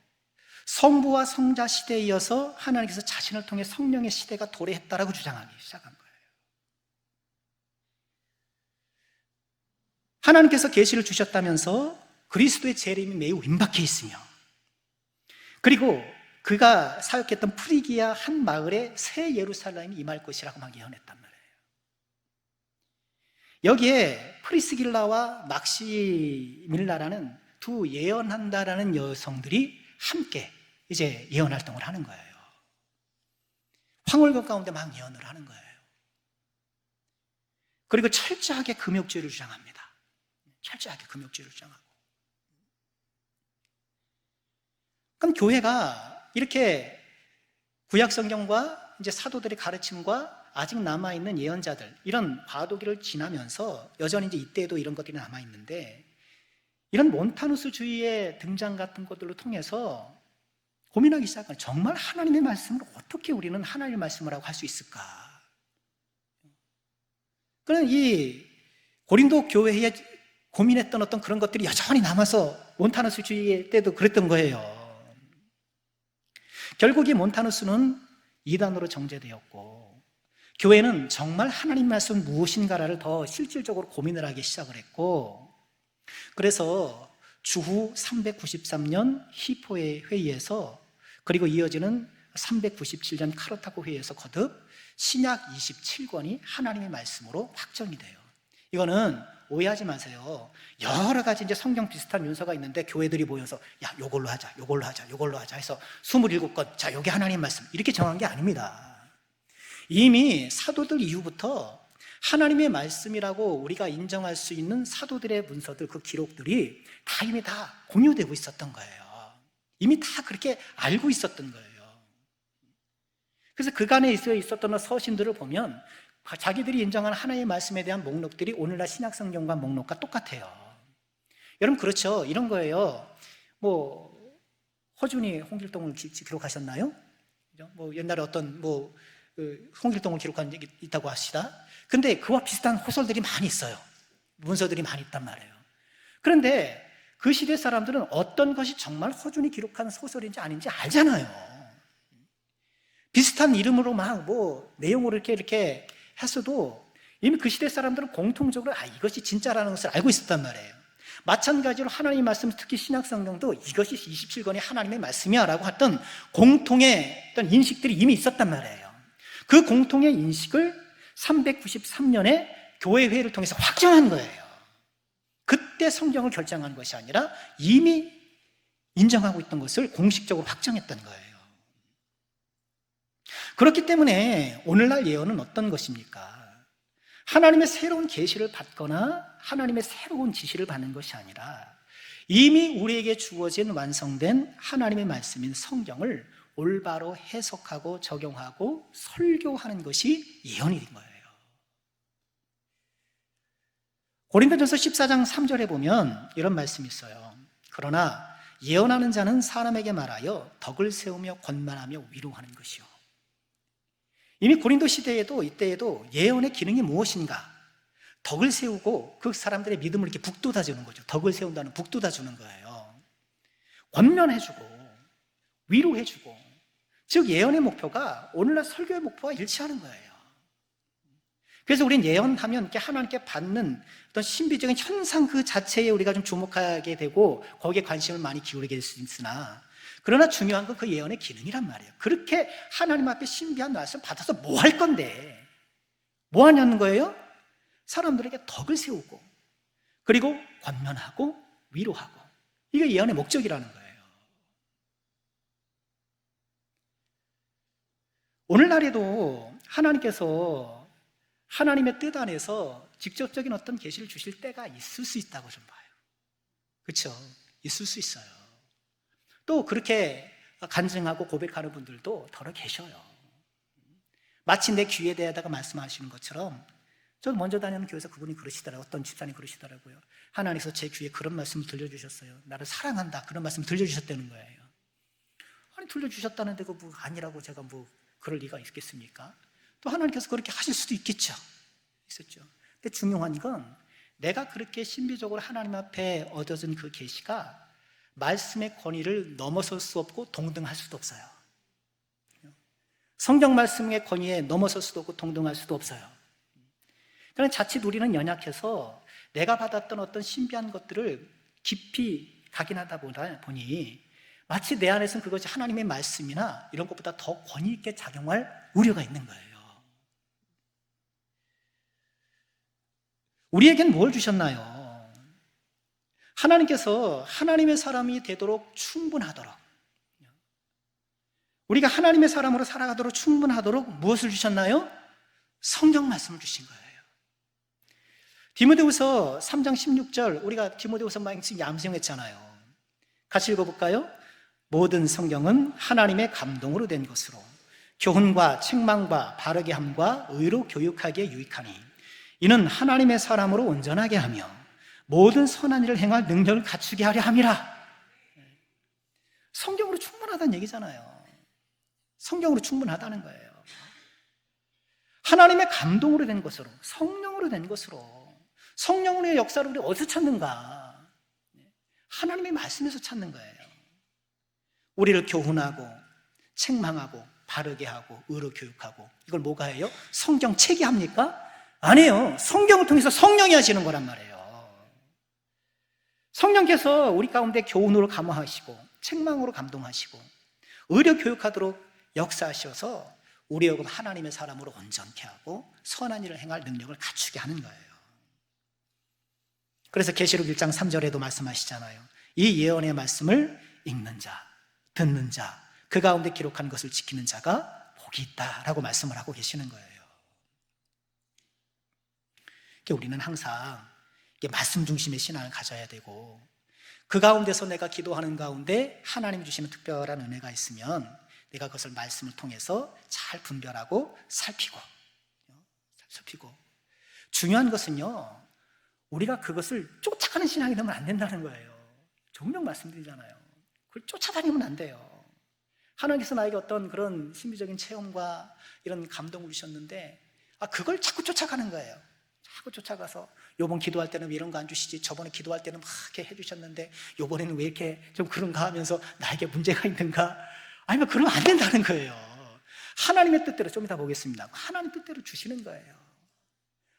성부와 성자 시대에 이어서 하나님께서 자신을 통해 성령의 시대가 도래했다라고 주장하기 시작한 거예요. 하나님께서 계시를 주셨다면서 그리스도의 재림이 매우 임박해 있으며, 그리고 그가 사역했던 프리기아 한 마을에 새 예루살렘이 임할 것이라고 막 예언했단 말이에요. 여기에 프리스길라와 막시밀라라는 두 예언한다라는 여성들이 함께 이제 예언 활동을 하는 거예요. 황홀경 가운데 막 예언을 하는 거예요. 그리고 철저하게 금욕주의를 주장합니다. 철저하게 금욕주의를 주장하고. 그럼 교회가 이렇게 구약 성경과 이제 사도들의 가르침과 아직 남아있는 예언자들, 이런 과도기를 지나면서 여전히 이제 이때에도 이런 것들이 남아있는데, 이런 몬타누스주의의 등장 같은 것들로 통해서 고민하기 시작한, 정말 하나님의 말씀을 어떻게 우리는 하나님의 말씀이라고 할 수 있을까? 그런 이 고린도 교회에 고민했던 어떤 그런 것들이 여전히 남아서 몬타누스주의 때도 그랬던 거예요. 결국 이 몬타누스는 이단으로 정죄되었고, 교회는 정말 하나님 말씀은 무엇인가를 더 실질적으로 고민을 하기 시작을 했고, 그래서 주후 393년 히포의 회의에서, 그리고 이어지는 397년 카르타고 회의에서 거듭 신약 27권이 하나님의 말씀으로 확정이 돼요. 이거는 오해하지 마세요. 여러 가지 이제 성경 비슷한 문서가 있는데 교회들이 모여서 야, 요걸로 하자, 요걸로 하자, 요걸로 하자 해서 27권, 자, 요게 하나님 말씀, 이렇게 정한 게 아닙니다. 이미 사도들 이후부터 하나님의 말씀이라고 우리가 인정할 수 있는 사도들의 문서들, 그 기록들이 다 이미 다 공유되고 있었던 거예요. 이미 다 그렇게 알고 있었던 거예요. 그래서 그간에 있었던 서신들을 보면 자기들이 인정하는 하나님의 말씀에 대한 목록들이 오늘날 신약성경과 목록과 똑같아요. 여러분, 그렇죠? 이런 거예요. 뭐 허준이 홍길동을 기록하셨나요? 뭐 옛날에 어떤 홍길동을 기록한 적이 있다고 하시다. 근데 그와 비슷한 호설들이 많이 있어요. 문서들이 많이 있단 말이에요. 그런데 그 시대 사람들은 어떤 것이 정말 허준이 기록한 소설인지 아닌지 알잖아요. 비슷한 이름으로 막 내용으로 이렇게 했어도 이미 그 시대 사람들은 공통적으로 이것이 진짜라는 것을 알고 있었단 말이에요. 마찬가지로 하나님의 말씀, 특히 신약성경도 이것이 27권의 하나님의 말씀이야 라고 했던 공통의 어떤 인식들이 이미 있었단 말이에요. 그 공통의 인식을 393년에 교회회의를 통해서 확정한 거예요. 그때 성경을 결정한 것이 아니라 이미 인정하고 있던 것을 공식적으로 확정했던 거예요. 그렇기 때문에 오늘날 예언은 어떤 것입니까? 하나님의 새로운 계시를 받거나 하나님의 새로운 지시를 받는 것이 아니라 이미 우리에게 주어진 완성된 하나님의 말씀인 성경을 올바로 해석하고 적용하고 설교하는 것이 예언이 된 거예요. 고린도전서 14장 3절에 보면 이런 말씀이 있어요. 그러나 예언하는 자는 사람에게 말하여 덕을 세우며 권만하며 위로하는 것이요. 이미 고린도 시대에도 이때에도 예언의 기능이 무엇인가? 덕을 세우고 그 사람들의 믿음을 이렇게 북돋아 주는 거죠. 덕을 세운다는 북돋아 주는 거예요. 권면해주고 위로해주고, 즉 예언의 목표가 오늘날 설교의 목표와 일치하는 거예요. 그래서 우리는 예언하면 이렇게 하나님께 받는 어떤 신비적인 현상 그 자체에 우리가 좀 주목하게 되고 거기에 관심을 많이 기울이게 될 수 있으나, 그러나 중요한 건 그 예언의 기능이란 말이에요. 그렇게 하나님 앞에 신비한 말씀 받아서 뭐 할 건데, 뭐 하냐는 거예요? 사람들에게 덕을 세우고 그리고 권면하고 위로하고, 이게 예언의 목적이라는 거예요. 오늘날에도 하나님께서 하나님의 뜻 안에서 직접적인 어떤 계시를 주실 때가 있을 수 있다고 좀 봐요. 그렇죠? 있을 수 있어요. 또 그렇게 간증하고 고백하는 분들도 더러 계셔요. 마치 내 귀에 대하다가 말씀하시는 것처럼, 저 먼저 다니는 교회에서 그분이 그러시더라고요. 어떤 집사님 그러시더라고요. 하나님께서 제 귀에 그런 말씀을 들려주셨어요. 나를 사랑한다, 그런 말씀을 들려주셨다는 거예요. 아니, 들려주셨다는데 그 뭐 아니라고 제가 뭐 그럴 리가 있겠습니까? 또 하나님께서 그렇게 하실 수도 있겠죠. 있었죠. 근데 중요한 건, 내가 그렇게 신비적으로 하나님 앞에 얻어진 그 계시가 말씀의 권위를 넘어설 수 없고 동등할 수도 없어요. 성경 말씀의 권위에 넘어설 수도 없고 동등할 수도 없어요. 그러나 자칫 우리는 연약해서 내가 받았던 어떤 신비한 것들을 깊이 각인하다 보니 마치 내 안에서는 그것이 하나님의 말씀이나 이런 것보다 더 권위 있게 작용할 우려가 있는 거예요. 우리에겐 뭘 주셨나요? 하나님께서 하나님의 사람이 되도록 충분하도록, 우리가 하나님의 사람으로 살아가도록 충분하도록 무엇을 주셨나요? 성경 말씀을 주신 거예요. 디모데후서 3장 16절, 우리가 디모데후서 많이 암송했잖아요. 같이 읽어볼까요? 모든 성경은 하나님의 감동으로 된 것으로 교훈과 책망과 바르게 함과 의로 교육하기에 유익하니 이는 하나님의 사람으로 온전하게 하며 모든 선한 일을 행할 능력을 갖추게 하려 함이라. 성경으로 충분하다는 얘기잖아요. 성경으로 충분하다는 거예요. 하나님의 감동으로 된 것으로, 성령으로 된 것으로. 성령의 역사를 우리 어디서 찾는가? 하나님의 말씀에서 찾는 거예요. 우리를 교훈하고 책망하고 바르게 하고 의로 교육하고, 이걸 뭐가 해요? 성경책이 합니까? 아니에요. 성경을 통해서 성령이 하시는 거란 말이에요. 성령께서 우리 가운데 교훈으로 감화하시고 책망으로 감동하시고 의로 교육하도록 역사하셔서 우리여금 하나님의 사람으로 온전케 하고 선한 일을 행할 능력을 갖추게 하는 거예요. 그래서 계시록 1장 3절에도 말씀하시잖아요. 이 예언의 말씀을 읽는 자, 듣는 자, 그 가운데 기록한 것을 지키는 자가 복이 있다라고 말씀을 하고 계시는 거예요. 우리는 항상 말씀 중심의 신앙을 가져야 되고, 그 가운데서 내가 기도하는 가운데 하나님이 주시는 특별한 은혜가 있으면 내가 그것을 말씀을 통해서 잘 분별하고 살피고, 중요한 것은요, 우리가 그것을 쫓아가는 신앙이 되면 안 된다는 거예요. 종종 말씀드리잖아요. 그걸 쫓아다니면 안 돼요. 하나님께서 나에게 어떤 그런 신비적인 체험과 이런 감동을 주셨는데, 그걸 자꾸 쫓아가는 거예요. 자꾸 쫓아가서 요번 기도할 때는 왜 이런 거 안 주시지? 저번에 기도할 때는 막 이렇게 해주셨는데 요번에는 왜 이렇게 좀 그런가 하면서 나에게 문제가 있는가? 아니면 그러면 안 된다는 거예요. 하나님의 뜻대로, 좀 이따 보겠습니다. 하나님 뜻대로 주시는 거예요.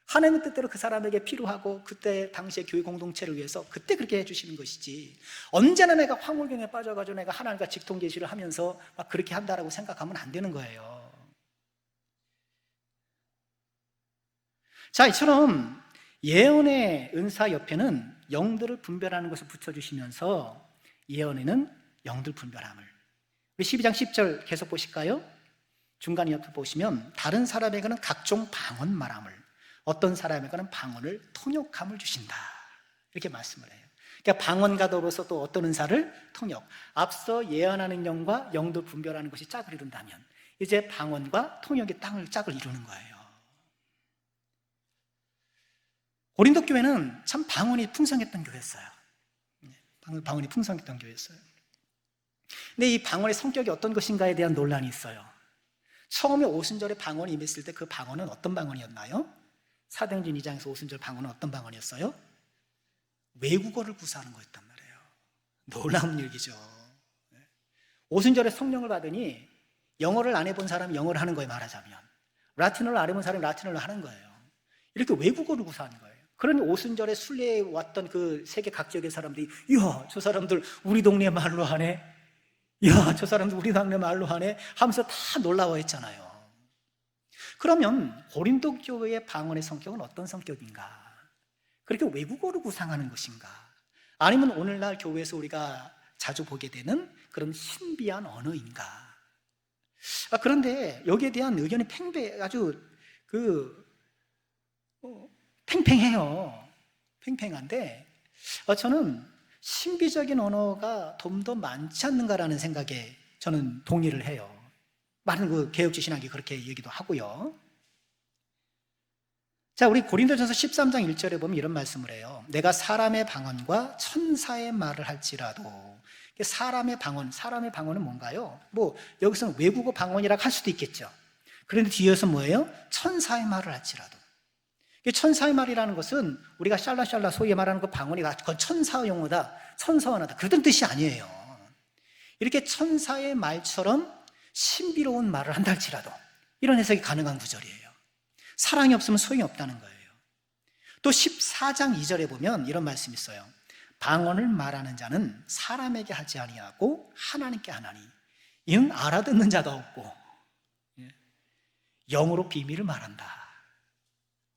하나님의 뜻대로 그 사람에게 필요하고 그때 당시에 교회 공동체를 위해서 그때 그렇게 해주시는 것이지, 언제나 내가 황홀경에 빠져가지고 내가 하나님과 직통계시를 하면서 막 그렇게 한다라고 생각하면 안 되는 거예요. 자, 이처럼 예언의 은사 옆에는 영들을 분별하는 것을 붙여주시면서 예언에는 영들 분별함을, 우리 12장 10절 계속 보실까요? 중간 옆에 보시면 다른 사람에게는 각종 방언 말함을, 어떤 사람에게는 방언을 통역함을 주신다, 이렇게 말씀을 해요. 그러니까 방언과 더불어서 또 어떤 은사를 통역, 앞서 예언하는 영과 영들 분별하는 것이 짝을 이룬다면 이제 방언과 통역이 짝을 이루는 거예요. 고린도 교회는 참 방언이 풍성했던 교회였어요. 방언이 풍성했던 교회였어요. 근데 이 방언의 성격이 어떤 것인가에 대한 논란이 있어요. 처음에 오순절에 방언이 임했을 때 그 방언은 어떤 방언이었나요? 사도행전 2장에서 오순절 방언은 어떤 방언이었어요? 외국어를 구사하는 거였단 말이에요. 놀라운 일이죠. 오순절에 성령을 받으니 영어를 안 해본 사람이 영어를 하는 거예요, 말하자면. 라틴어를 안 해본 사람이 라틴어를 하는 거예요. 이렇게 외국어를 구사하는 거예요. 그러니 오순절에 순례에 왔던 그 세계 각 지역의 사람들이, 이야, 저 사람들 우리 동네 말로 하네, 이야, 저 사람들 우리 동네 말로 하네 하면서 다 놀라워했잖아요. 그러면 고린도 교회의 방언의 성격은 어떤 성격인가? 그렇게 외국어로 구상하는 것인가? 아니면 오늘날 교회에서 우리가 자주 보게 되는 그런 신비한 언어인가? 그런데 여기에 대한 의견이 아주 팽팽해요. 팽팽한데 저는 신비적인 언어가 좀 더 많지 않는가라는 생각에 저는 동의를 해요. 많은 그 개혁주 신학이 그렇게 얘기도 하고요. 자, 우리 고린도전서 13장 1절에 보면 이런 말씀을 해요. 내가 사람의 방언과 천사의 말을 할지라도. 사람의 방언은 뭔가요? 여기서는 외국어 방언이라고 할 수도 있겠죠. 그런데 뒤에서 뭐예요? 천사의 말을 할지라도. 천사의 말이라는 것은 우리가 샬라샬라 소위 말하는 그 방언이 그건 천사의 용어다, 천사 언어다, 그런 뜻이 아니에요. 이렇게 천사의 말처럼 신비로운 말을 한다 할지라도 이런 해석이 가능한 구절이에요. 사랑이 없으면 소용이 없다는 거예요. 또 14장 2절에 보면 이런 말씀이 있어요. 방언을 말하는 자는 사람에게 하지 아니하고 하나님께 하나니 이는 알아듣는 자가 없고 영으로 비밀을 말한다.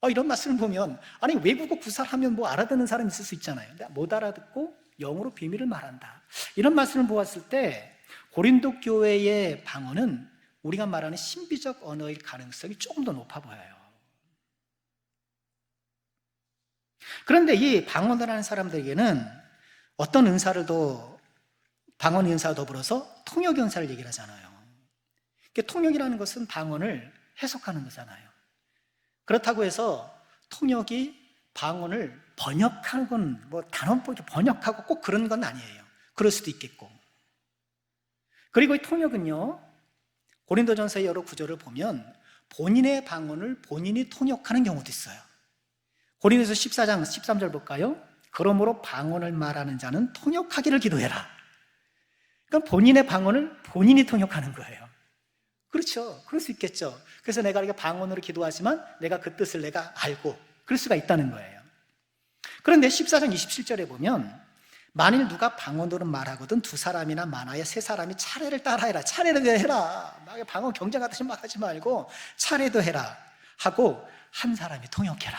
이런 말씀을 보면 외국어 구사하면 알아듣는 사람이 있을 수 있잖아요. 못 알아듣고 영으로 비밀을 말한다. 이런 말씀을 보았을 때 고린도 교회의 방언은 우리가 말하는 신비적 언어일 가능성이 조금 더 높아 보여요. 그런데 이 방언을 하는 사람들에게는 어떤 은사를 더 방언 은사와 더불어서 통역 은사를 얘기를 하잖아요. 통역이라는 것은 방언을 해석하는 거잖아요. 그렇다고 해서 통역이 방언을 번역하는 건 단어 번역하고 꼭 그런 건 아니에요. 그럴 수도 있겠고. 그리고 이 통역은요, 고린도전서의 여러 구절을 보면 본인의 방언을 본인이 통역하는 경우도 있어요. 고린도서 14장 13절 볼까요? 그러므로 방언을 말하는 자는 통역하기를 기도해라. 그러니까 본인의 방언을 본인이 통역하는 거예요. 그렇죠. 그럴 수 있겠죠. 그래서 내가 이렇게 방언으로 기도하지만 내가 그 뜻을 내가 알고 그럴 수가 있다는 거예요. 그런데 14장 27절에 보면 만일 누가 방언으로 말하거든 두 사람이나 많아야 세 사람이 차례를 따라해라. 차례를 해라. 막 방언 경쟁 같은 막 하지 말고 차례도 해라 하고 한 사람이 통역해라.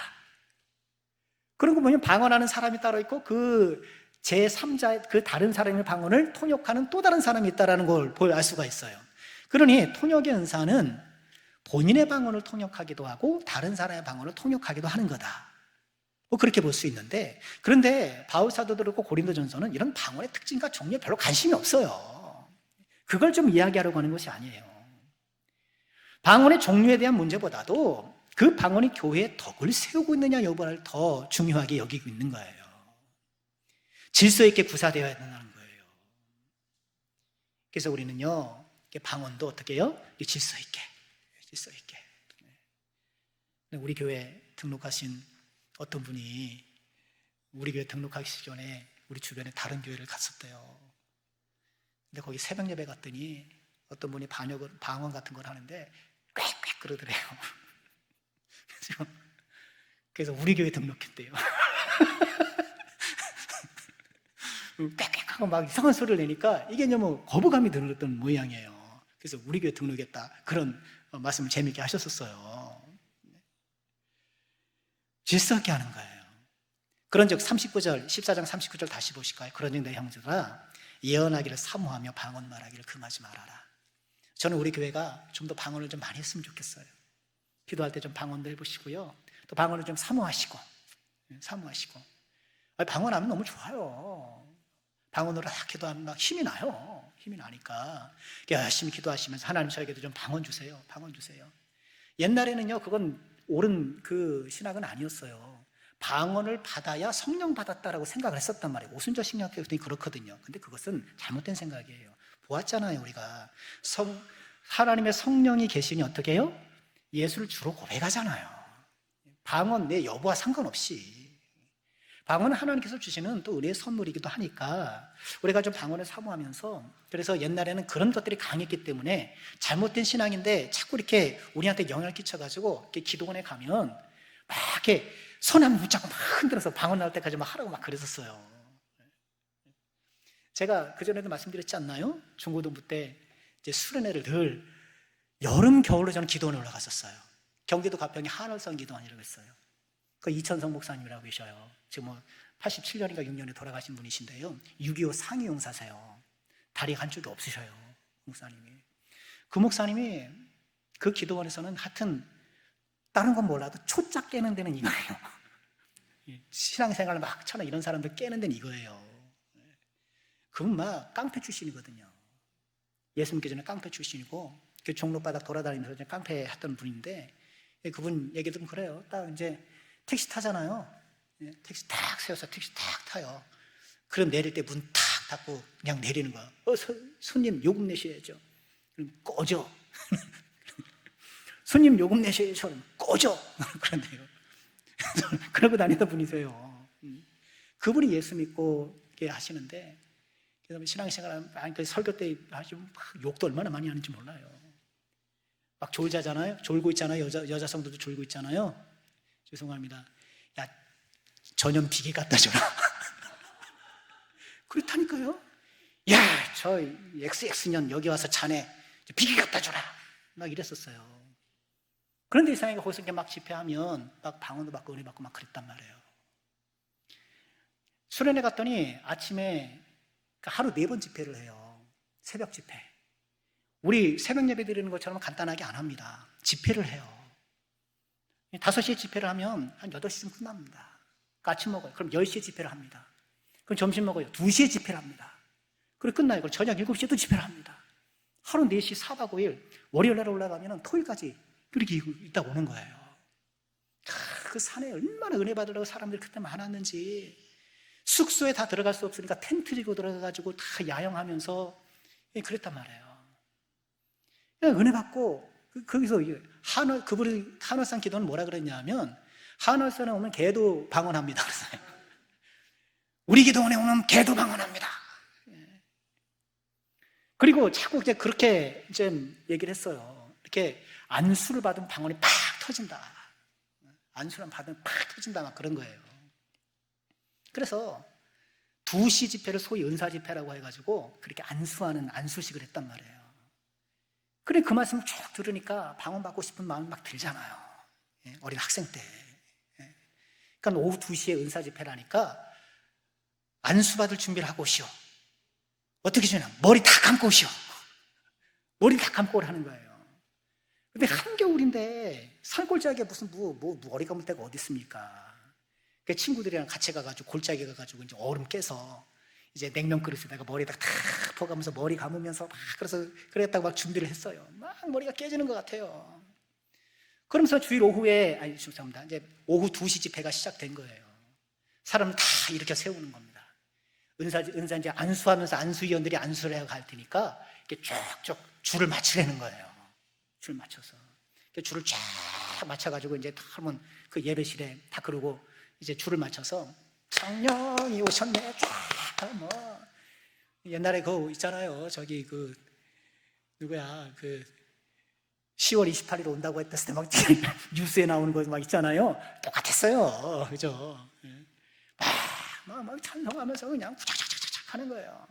그런 거 보면 방언하는 사람이 따로 있고 그 제3자 그 다른 사람의 방언을 통역하는 또 다른 사람이 있다는 걸 알 수가 있어요. 그러니 통역의 은사는 본인의 방언을 통역하기도 하고 다른 사람의 방언을 통역하기도 하는 거다. 그렇게 볼 수 있는데, 그런데 바울 사도도 그렇고 고린도전서는 이런 방언의 특징과 종류에 별로 관심이 없어요. 그걸 좀 이야기하려고 하는 것이 아니에요. 방언의 종류에 대한 문제보다도 그 방언이 교회에 덕을 세우고 있느냐 여부를 더 중요하게 여기고 있는 거예요. 질서 있게 구사되어야 된다는 거예요. 그래서 우리는요, 방언도 어떻게 해요? 질서 있게. 우리 교회 등록하신 어떤 분이 우리 교회 등록하기 전에 우리 주변에 다른 교회를 갔었대요. 근데 거기 새벽 예배 갔더니 어떤 분이 방언 같은 걸 하는데 꽥꽥 그러더래요. 그래서 우리 교회 등록했대요. 꽥꽥 하고 막 이상한 소리를 내니까 이게 너무 거부감이 들었던 모양이에요. 그래서 우리 교회 등록했다. 그런 말씀을 재미있게 하셨었어요. 질서 있게 하는 거예요. 그런즉 39절, 14장 39절 다시 보실까요? 그런즉 내 형제들아 예언하기를 사모하며 방언 말하기를 금하지 말아라. 저는 우리 교회가 좀 더 방언을 좀 많이 했으면 좋겠어요. 기도할 때 좀 방언도 해보시고요. 또 방언을 좀 사모하시고. 방언하면 너무 좋아요. 방언으로 기도하면 막 힘이 나요. 힘이 나니까 열심히 기도하시면서 하나님 저에게도 좀 방언 주세요. 옛날에는요, 그건 옳은 그 신학은 아니었어요. 방언을 받아야 성령 받았다라고 생각을 했었단 말이에요. 오순절 신학교에서도 그렇거든요. 근데 그것은 잘못된 생각이에요. 보았잖아요, 우리가. 하나님의 성령이 계시니 어떻게 해요? 예수를 주로 고백하잖아요. 방언 내 여부와 상관없이. 방언은 하나님께서 주시는 또 은혜의 선물이기도 하니까 우리가 좀 방언을 사모하면서, 그래서 옛날에는 그런 것들이 강했기 때문에 잘못된 신앙인데 자꾸 이렇게 우리한테 영향을 끼쳐가지고 이렇게 기도원에 가면 막 이렇게 손 한번 붙잡고 막 흔들어서 방언 나올 때까지 막 하라고 막 그랬었어요. 제가 그전에도 말씀드렸지 않나요? 중고등부 때 이제 수련회를 늘 여름, 겨울로 저는 기도원에 올라갔었어요. 경기도 가평에 한월성 기도원이라고 있어요. 그 이천성 목사님이라고 계셔요. 지금 뭐 87년인가 6년에 돌아가신 분이신데요. 6.25 상위 용사세요. 다리가 한쪽이 없으셔요, 목사님이. 그 목사님이 그 기도원에서는 하여튼 다른 건 몰라도 초짜 깨는 데는 이거예요. 신앙생활을 막 처럼 이런 사람들 깨는 데는 이거예요. 그분 막 깡패 출신이거든요. 예수 믿기 전에 깡패 출신이고 그 종로바닥 돌아다니면서 깡패 했던 분인데, 그분 얘기 좀 그래요. 딱 이제 택시 타잖아요. 택시 탁 세워서 택시 탁 타요. 그럼 내릴 때 문 탁 닫고 그냥 내리는 거야. 손님 요금 내셔야죠. 그럼 꺼져. 손님 요금 내셔야죠. 꺼져. 그런데요. 그러고 다니던 분이세요. 그분이 예수 믿고 이렇게 하시는데, 그래서 신앙생활, 그 설교 때 아주 욕도 얼마나 많이 하는지 몰라요. 막 졸자잖아요. 졸고 있잖아요. 여자 성도도 졸고 있잖아요. 죄송합니다. 야, 전염 비계 갖다 줘라. 그렇다니까요. 야, 저 XX년 여기 와서 자네 비계 갖다 줘라. 막 이랬었어요. 그런데 이상하게 거기서 막 집회하면 막 방언도 받고 은혜 받고 막 그랬단 말이에요. 수련회 갔더니 아침에 하루 4번 집회를 해요. 새벽 집회. 우리 새벽 예배 드리는 것처럼 간단하게 안 합니다. 집회를 해요. 5시에 집회를 하면 한 8시쯤 끝납니다. 아침 먹어요. 그럼 10시에 집회를 합니다. 그럼 점심 먹어요. 2시에 집회를 합니다. 그리고 끝나요. 그럼 저녁 7시에도 집회를 합니다. 하루 4시 4박 5일, 월요일 날 올라가면 토요일까지 그렇게 있다 오는 거예요. 그 산에 얼마나 은혜 받으려고 사람들이 그때 많았는지. 숙소에 다 들어갈 수 없으니까 텐트 지고 들어가가지고 다 야영하면서 그랬단 말이에요. 은혜 받고 거기서 그분이 한월산 기도는 뭐라 그랬냐면, 한월산에 오면 개도 방언합니다. 그랬어요. 우리 기도원에 오면 개도 방언합니다. 그리고 자꾸 이제 그렇게 이제 얘기를 했어요. 이렇게 안수를 받으면 방언이 팍 터진다. 안수를 받으면 팍 터진다. 막 그런 거예요. 그래서 2시 집회를 소위 은사 집회라고 해가지고 그렇게 안수하는 안수식을 했단 말이에요. 그래, 그 말씀을 쭉 들으니까 방언 받고 싶은 마음이 막 들잖아요. 어린 학생 때. 그러니까 오후 2시에 은사 집회라니까 안수 받을 준비를 하고 오시오. 어떻게 주냐? 머리 다 감고 오시오. 머리 다 감고 오라는 거예요. 근데 한겨울인데 산골짜기에 무슨 머리 감을 데가 어디 있습니까? 그 친구들이랑 같이 가가지고 골짜기 가가지고 이제 얼음 깨서 이제 냉면 그릇에다가 머리에다 탁 퍼가면서 머리 감으면서 막 그래서 그랬다고 막 준비를 했어요. 막 머리가 깨지는 것 같아요. 그러면서 주일 오후에 죄송합니다. 이제 오후 2시 집회가 시작된 거예요. 사람 다 이렇게 세우는 겁니다. 은사 이제 안수하면서 안수위원들이 안수를 해가 갈 테니까 이렇게 쭉쭉 줄을 맞추려는 거예요. 줄 맞춰서 줄을 쫙 맞춰가지고 이제 다 하면 그 예배실에 다 그러고 이제 줄을 맞춰서 성령이 오셨네. 뭐 옛날에 그거 있잖아요. 저기 그 누구야 그 10월 28일 온다고 했을 때 막 뉴스에 나오는 거 막 있잖아요. 똑같았어요. 그죠? 막 찬송하면서 그냥 구작작작작 하는 거예요.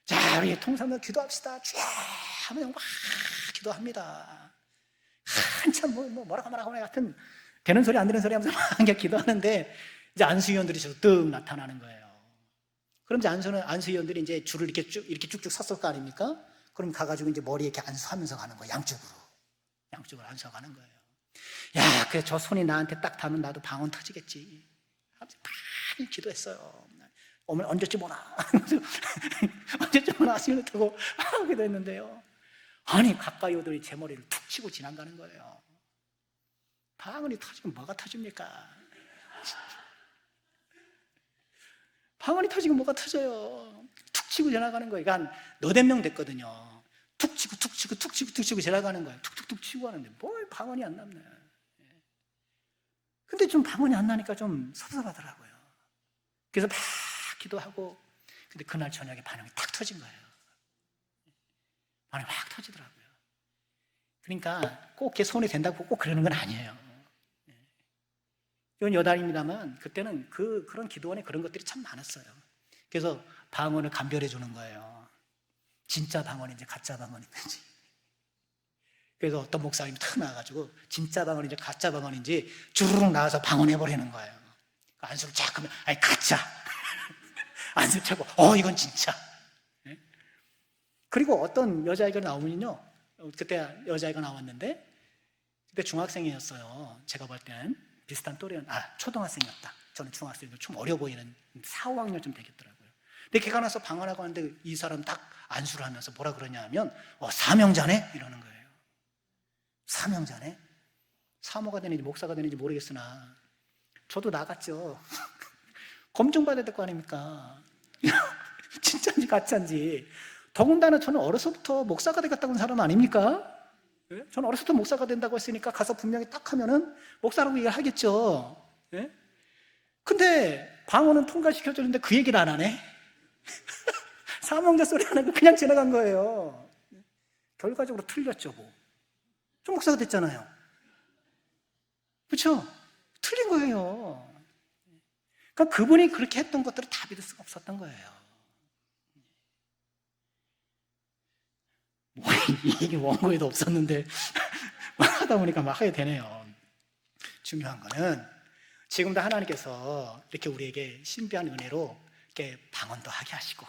자, 우리 통성도 기도합시다. 쫙 하면 막 기도합니다. 한참 뭐라고 하여튼 되는 소리 안 되는 소리 하면서 막 기도하는데 이제 안수위원들이 뜩 나타나는 거예요. 그럼 이제 안수위원들이 이제 줄을 이렇게 쭉쭉 섰을 거 아닙니까? 그럼 가가지고 이제 머리에 이렇게 안수하면서 가는 거예요. 양쪽으로 안수하고 가는 거예요. 야, 그래 저 손이 나한테 딱 닿으면 나도 방언 터지겠지. 아무튼 막 기도했어요. 언제쯤 오나? 언제쯤 오나? 시간을 타고 하게 됐는데요. 아니 가까이 오더니 제 머리를 툭 치고 지나가는 거예요. 방언이 터지면 뭐가 터집니까? 방언이 터지면 뭐가 터져요? 툭 치고 지나가는 거예요. 그러니까 너댓 명 됐거든요. 툭 치고 지나가는 거예요. 툭툭툭 치고 하는데 뭘 방언이 안 남네. 근데 좀 방언이 안 나니까 좀 섭섭하더라고요. 그래서 막 기도하고, 근데 그날 저녁에 반응이 탁 터진 거예요. 반응이 확 터지더라고요. 그러니까 꼭 제 손이 된다고 꼭 그러는 건 아니에요. 이건 여담입니다만 그때는 그런 기도원에 그런 것들이 참 많았어요. 그래서 방언을 감별해 주는 거예요. 진짜 방언인지 가짜 방언인지. 그래서 어떤 목사님이 탁 나와가지고 진짜 방언인지 가짜 방언인지 주르륵 나와서 방언해버리는 거예요. 안수를 쫙 하면 아니 가짜. 안수 차고 이건 진짜. 그리고 어떤 여자아이가 나오면요, 그때 여자아이가 나왔는데 그때 중학생이었어요. 제가 볼 때는 비슷한 또래였는데 초등학생이었다. 저는 중학생이고 좀 어려 보이는 4, 5학년쯤 되겠더라고요. 근데 걔가 나서 방언하고 하는데 이 사람 딱 안수를 하면서 뭐라 그러냐 하면 사명자네? 이러는 거예요. 사명자네? 사모가 되는지 목사가 되는지 모르겠으나 저도 나갔죠. 검증받아야 될 거 아닙니까? 진짜인지 가짜인지. 더군다나 저는 어려서부터 목사가 되겠다고 한 사람 아닙니까? 예? 저는 어려서부터 목사가 된다고 했으니까 가서 분명히 딱 하면은 목사라고 얘기를 하겠죠. 예? 근데 방언은 통과시켜줬는데 그 얘기를 안 하네? 사명자 소리 안 하고 그냥 지나간 거예요. 결과적으로 틀렸죠, 뭐. 좀 목사가 됐잖아요. 그렇죠? 틀린 거예요. 그러니까 그분이 그렇게 했던 것들을 다 믿을 수가 없었던 거예요. 이게 원고에도 없었는데 하다 보니까 막 하게 되네요. 중요한 거는 지금도 하나님께서 이렇게 우리에게 신비한 은혜로 이렇게 방언도 하게 하시고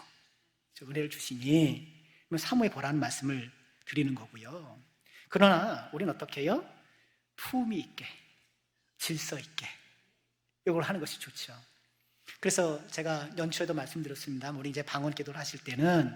은혜를 주시니 사모해 보라는 말씀을 드리는 거고요. 그러나 우리는 어떻게 해요? 품위 있게, 질서 있게 이걸 하는 것이 좋죠. 그래서 제가 연초에도 말씀드렸습니다. 우리 이제 방언 기도를 하실 때는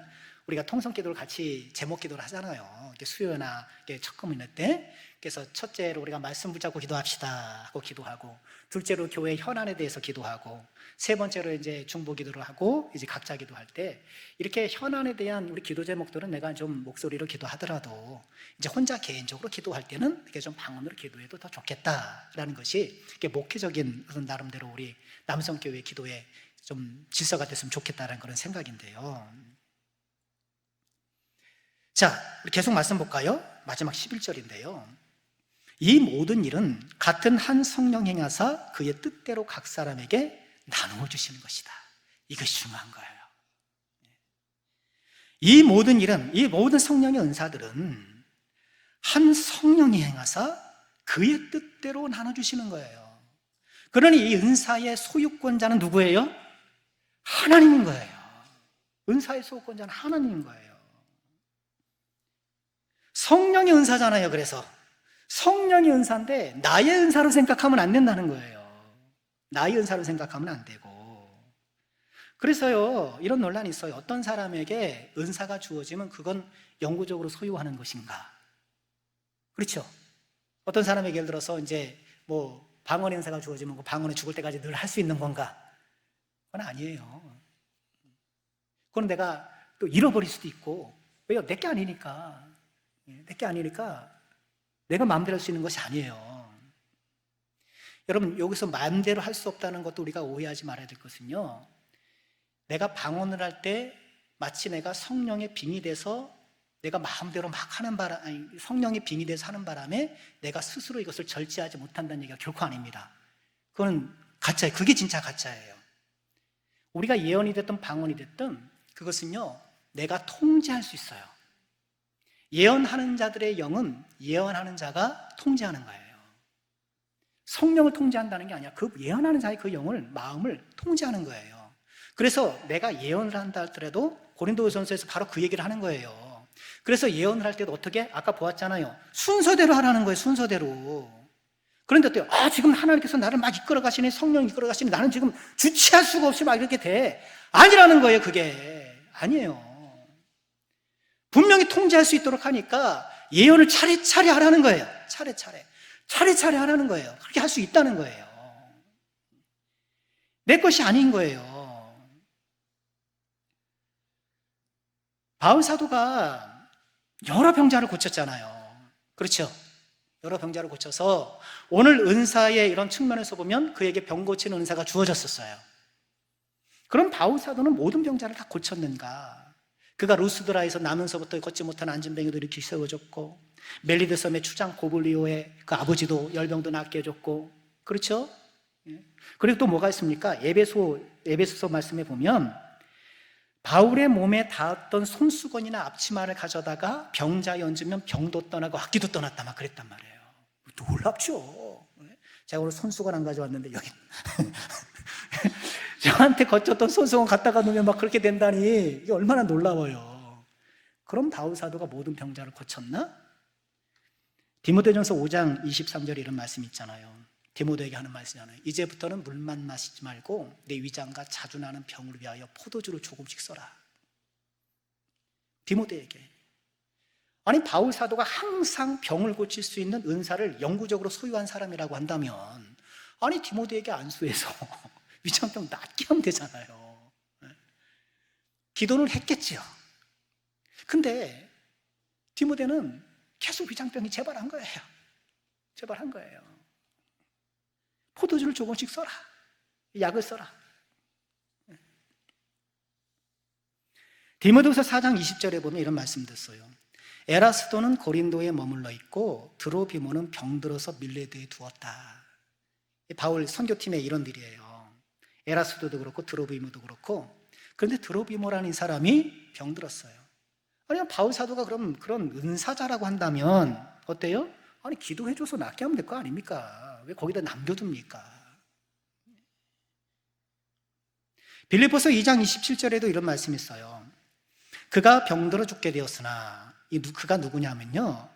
우리가 통성 기도를 같이 제목 기도를 하잖아요. 수요나 첫금 있는 때. 그래서 첫째로 우리가 말씀 붙잡고 기도합시다 하고 기도하고, 둘째로 교회 현안에 대해서 기도하고, 세 번째로 이제 중보 기도를 하고 이제 각자 기도할 때 이렇게 현안에 대한 우리 기도 제목들은 내가 좀 목소리로 기도하더라도 이제 혼자 개인적으로 기도할 때는 이렇게 좀 방언으로 기도해도 더 좋겠다라는 것이 이렇게 목회적인 어떤 나름대로 우리 남성교회 기도에 좀 질서가 됐으면 좋겠다라는 그런 생각인데요. 자, 우리 계속 말씀 볼까요? 마지막 11절인데요. 이 모든 일은 같은 한 성령 행하사 그의 뜻대로 각 사람에게 나누어 주시는 것이다. 이것이 중요한 거예요. 이 모든 일은, 이 모든 성령의 은사들은 한 성령이 행하사 그의 뜻대로 나눠주시는 거예요. 그러니 이 은사의 소유권자는 누구예요? 하나님인 거예요. 은사의 소유권자는 하나님인 거예요. 성령의 은사잖아요. 그래서 성령의 은사인데 나의 은사로 생각하면 안 된다는 거예요. 나의 은사로 생각하면 안 되고. 그래서요, 이런 논란이 있어요. 어떤 사람에게 은사가 주어지면 그건 영구적으로 소유하는 것인가? 그렇죠? 어떤 사람에게 예를 들어서 이제 뭐 방언의 은사가 주어지면 그 방언을 죽을 때까지 늘 할 수 있는 건가? 그건 아니에요. 그건 내가 또 잃어버릴 수도 있고. 왜요? 내게 아니니까. 내게 아니니까 내가 마음대로 할 수 있는 것이 아니에요. 여러분, 여기서 마음대로 할 수 없다는 것도 우리가 오해하지 말아야 될 것은요, 내가 방언을 할 때 마치 내가 성령의 빙이 돼서 내가 마음대로 막 하는 성령의 빙이 돼서 하는 바람에 내가 스스로 이것을 절제하지 못한다는 얘기가 결코 아닙니다. 그건 가짜예요. 그게 진짜 가짜예요. 우리가 예언이 됐든 방언이 됐든 그것은요, 내가 통제할 수 있어요. 예언하는 자들의 영은 예언하는 자가 통제하는 거예요. 성령을 통제한다는 게 아니라 그 예언하는 자의 그 영을, 마음을 통제하는 거예요. 그래서 내가 예언을 한다 할더라도 고린도전서에서 바로 그 얘기를 하는 거예요. 그래서 예언을 할 때도 어떻게? 아까 보았잖아요. 순서대로 하라는 거예요. 순서대로. 그런데 어때요? 지금 하나님께서 나를 막 이끌어 가시니, 성령이 이끌어 가시니 나는 지금 주체할 수가 없이 막 이렇게 돼. 아니라는 거예요. 그게 아니에요. 분명히 통제할 수 있도록 하니까 예언을 차례차례 하라는 거예요. 차례차례 하라는 거예요. 그렇게 할 수 있다는 거예요. 내 것이 아닌 거예요. 바울 사도가 여러 병자를 고쳤잖아요. 그렇죠? 여러 병자를 고쳐서 오늘 은사의 이런 측면에서 보면 그에게 병 고치는 은사가 주어졌었어요. 그럼 바울 사도는 모든 병자를 다 고쳤는가? 그가 루스드라에서 나면서부터 걷지 못한 안진뱅이도 이렇게 세워줬고, 멜리드 섬의 추장 고블리오의 그 아버지도 열병도 낫게 해줬고, 그렇죠? 그리고 또 뭐가 있습니까? 에베소서 말씀에 보면 바울의 몸에 닿았던 손수건이나 앞치마를 가져다가 병자에 얹으면 병도 떠나고 악기도 떠났다 막 그랬단 말이에요. 놀랍죠. 제가 오늘 손수건 안 가져왔는데 여기 저한테 거쳤던 손수건 갖다가 놓으면 막 그렇게 된다니, 이게 얼마나 놀라워요. 그럼 바울 사도가 모든 병자를 고쳤나? 디모데전서 5장 23절에 이런 말씀이 있잖아요. 디모데에게 하는 말씀이잖아요. 이제부터는 물만 마시지 말고 내 위장과 자주 나는 병을 위하여 포도주를 조금씩 써라. 디모데에게. 아니, 바울 사도가 항상 병을 고칠 수 있는 은사를 영구적으로 소유한 사람이라고 한다면, 아니 디모데에게 안수해서 위장병 낫게 하면 되잖아요. 기도를 했겠지요. 근데 디모데는 계속 위장병이 재발한 거예요. 재발한 거예요. 포도주를 조금씩 써라. 약을 써라. 디모데후서 4장 20절에 보면 이런 말씀도 있어요. 에라스도는 고린도에 머물러 있고 드로비모는 병들어서 밀레드에 두었다. 바울 선교팀의 이론들이에요. 에라스도도 그렇고 드로비모도 그렇고. 그런데 드로비모라는 이 사람이 병들었어요. 아니, 바울 사도가 그럼 그런 은사자라고 한다면 어때요? 아니, 기도해줘서 낫게 하면 될 거 아닙니까? 왜 거기다 남겨둡니까? 빌립보서 2장 27절에도 이런 말씀이 있어요. 그가 병들어 죽게 되었으나, 그가 누구냐면요,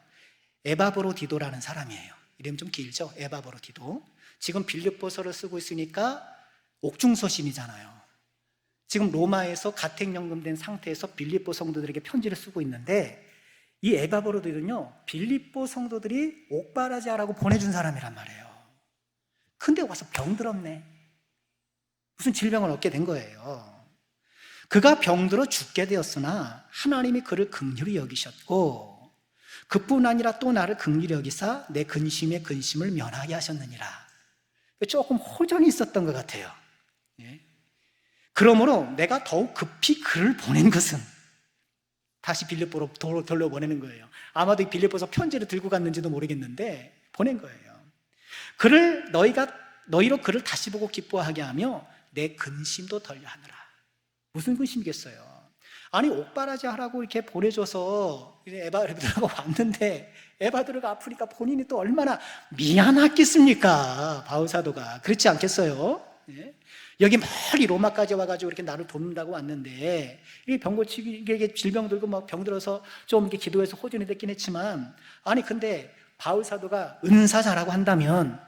에바브로디도라는 사람이에요. 이름 좀 길죠? 에바브로디도. 지금 빌립보서를 쓰고 있으니까 옥중서신이잖아요. 지금 로마에서 가택연금된 상태에서 빌립보 성도들에게 편지를 쓰고 있는데, 이 에바브로디도는요, 빌립보 성도들이 옥바라지아라고 보내준 사람이란 말이에요. 근데 와서 병들었네. 무슨 질병을 얻게 된 거예요. 그가 병들어 죽게 되었으나 하나님이 그를 긍휼히 여기셨고, 그뿐 아니라 또 나를 긍휼히 여기사 내 근심의 근심을 면하게 하셨느니라. 조금 호전이 있었던 것 같아요. 그러므로 내가 더욱 급히 그를 보낸 것은, 다시 빌립보로 돌려보내는 거예요. 아마도 빌립보서 편지를 들고 갔는지도 모르겠는데 보낸 거예요. 너희로 그를 다시 보고 기뻐하게 하며 내 근심도 덜려 하느라. 무슨 근심이겠어요? 아니, 옥바라지 하라고 이렇게 보내줘서 에바드로가 왔는데 에바드로가 아프니까 본인이 또 얼마나 미안하겠습니까? 바울 사도가. 그렇지 않겠어요? 여기 멀리 로마까지 와가지고 이렇게 나를 돕는다고 왔는데, 이 병 고치기, 이게 질병 들고 막 병들어서 좀 이렇게 기도해서 호전이 됐긴 했지만, 아니 근데 바울 사도가 은사자라고 한다면,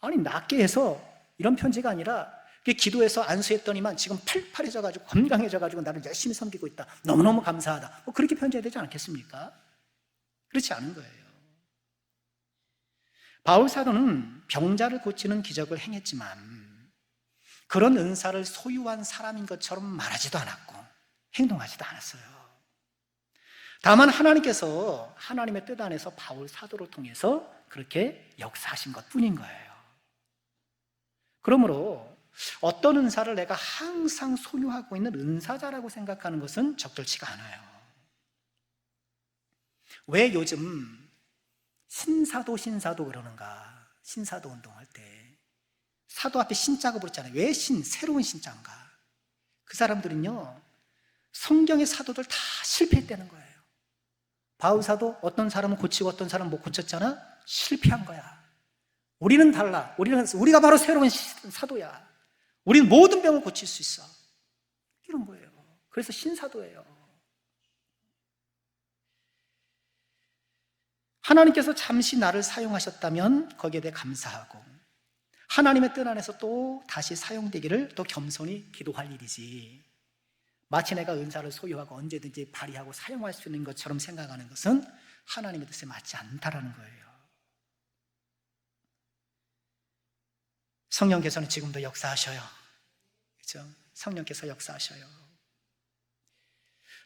아니 낫게 해서, 이런 편지가 아니라 기도해서 안수했더니만 지금 팔팔해져가지고 건강해져가지고 나를 열심히 섬기고 있다. 너무너무 감사하다. 뭐 그렇게 편지해야 되지 않겠습니까? 그렇지 않은 거예요. 바울 사도는 병자를 고치는 기적을 행했지만 그런 은사를 소유한 사람인 것처럼 말하지도 않았고 행동하지도 않았어요. 다만 하나님께서 하나님의 뜻 안에서 바울 사도를 통해서 그렇게 역사하신 것뿐인 거예요. 그러므로 어떤 은사를 내가 항상 소유하고 있는 은사자라고 생각하는 것은 적절치가 않아요. 왜 요즘 신사도 그러는가? 신사도 운동할 때 사도 앞에 신자가 붙잖아요. 왜 새로운 신자인가? 그 사람들은요, 성경의 사도들 다 실패했다는 거예요. 바울 사도 어떤 사람은 고치고 어떤 사람은 못 고쳤잖아? 실패한 거야. 우리는 달라. 우리가 바로 새로운 사도야. 우리는 모든 병을 고칠 수 있어. 이런 거예요. 그래서 신사도예요. 하나님께서 잠시 나를 사용하셨다면 거기에 대해 감사하고, 하나님의 뜻 안에서 또 다시 사용되기를 또 겸손히 기도할 일이지, 마치 내가 은사를 소유하고 언제든지 발휘하고 사용할 수 있는 것처럼 생각하는 것은 하나님의 뜻에 맞지 않다라는 거예요. 성령께서는 지금도 역사하셔요. 그렇죠? 성령께서 역사하셔요.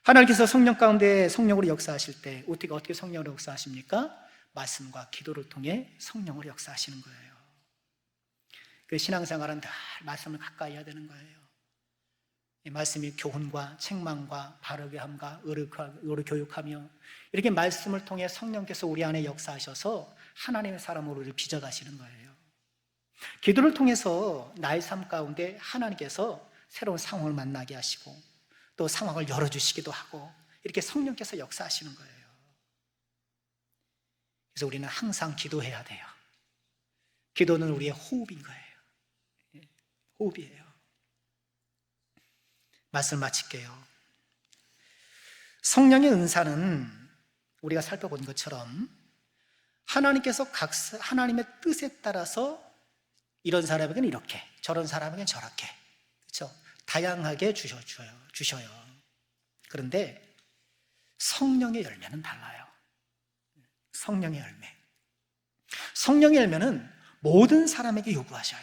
하나님께서 성령 가운데 성령으로 역사하실 때 어떻게 성령으로 역사하십니까? 말씀과 기도를 통해 성령으로 역사하시는 거예요. 그 신앙생활은 늘 말씀을 가까이 해야 되는 거예요. 이 말씀이 교훈과 책망과 바르게 함과 의로 교육하며, 이렇게 말씀을 통해 성령께서 우리 안에 역사하셔서 하나님의 사람으로 우리를 빚어가시는 거예요. 기도를 통해서 나의 삶 가운데 하나님께서 새로운 상황을 만나게 하시고, 또 상황을 열어주시기도 하고 이렇게 성령께서 역사하시는 거예요. 그래서 우리는 항상 기도해야 돼요. 기도는 우리의 호흡인 거예요. 호흡이에요. 말씀 마칠게요. 성령의 은사는 우리가 살펴본 것처럼 하나님께서 하나님의 뜻에 따라서 이런 사람에게는 이렇게, 저런 사람에게는 저렇게, 그렇죠? 다양하게 주셔요. 그런데 성령의 열매는 달라요. 성령의 열매. 성령의 열매는 모든 사람에게 요구하셔요.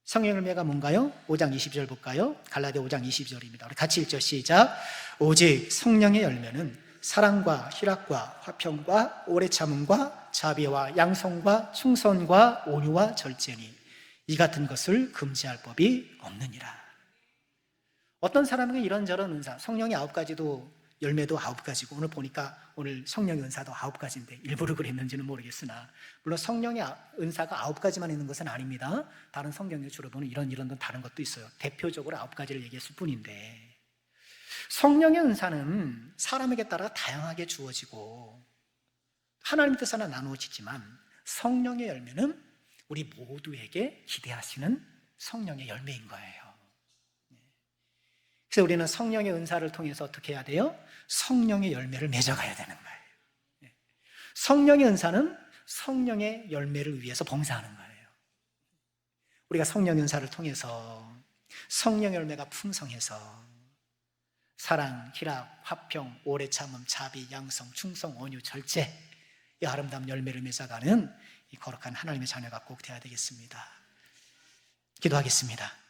성령의 열매가 뭔가요? 5장 20절 볼까요? 갈라디아 5장 20절입니다. 우리 같이 읽죠. 시작. 오직 성령의 열매는 사랑과 희락과 화평과 오래 참음과 자비와 양성과 충성과 온유와 절제니 이 같은 것을 금지할 법이 없느니라. 어떤 사람은 이런저런 은사, 성령의 9가지도 열매도 9가지고 오늘 보니까 오늘 성령의 은사도 9가지인데 일부러 그랬는지는 모르겠으나 물론 성령의 은사가 9가지만 있는 것은 아닙니다. 다른 성경에 주로 보면 이런 다른 것도 있어요. 대표적으로 9가지를 얘기했을 뿐인데 성령의 은사는 사람에게 따라 다양하게 주어지고 하나님 뜻 하나 나누어지지만 성령의 열매는 우리 모두에게 기대하시는 성령의 열매인 거예요. 그래서 우리는 성령의 은사를 통해서 어떻게 해야 돼요? 성령의 열매를 맺어가야 되는 거예요. 성령의 은사는 성령의 열매를 위해서 봉사하는 거예요. 우리가 성령의 은사를 통해서 성령의 열매가 풍성해서 사랑, 희락, 화평, 오래 참음, 자비, 양성, 충성, 온유, 절제 이 아름다운 열매를 맺어가는 이 거룩한 하나님의 자녀가 꼭 되어야 되겠습니다. 기도하겠습니다.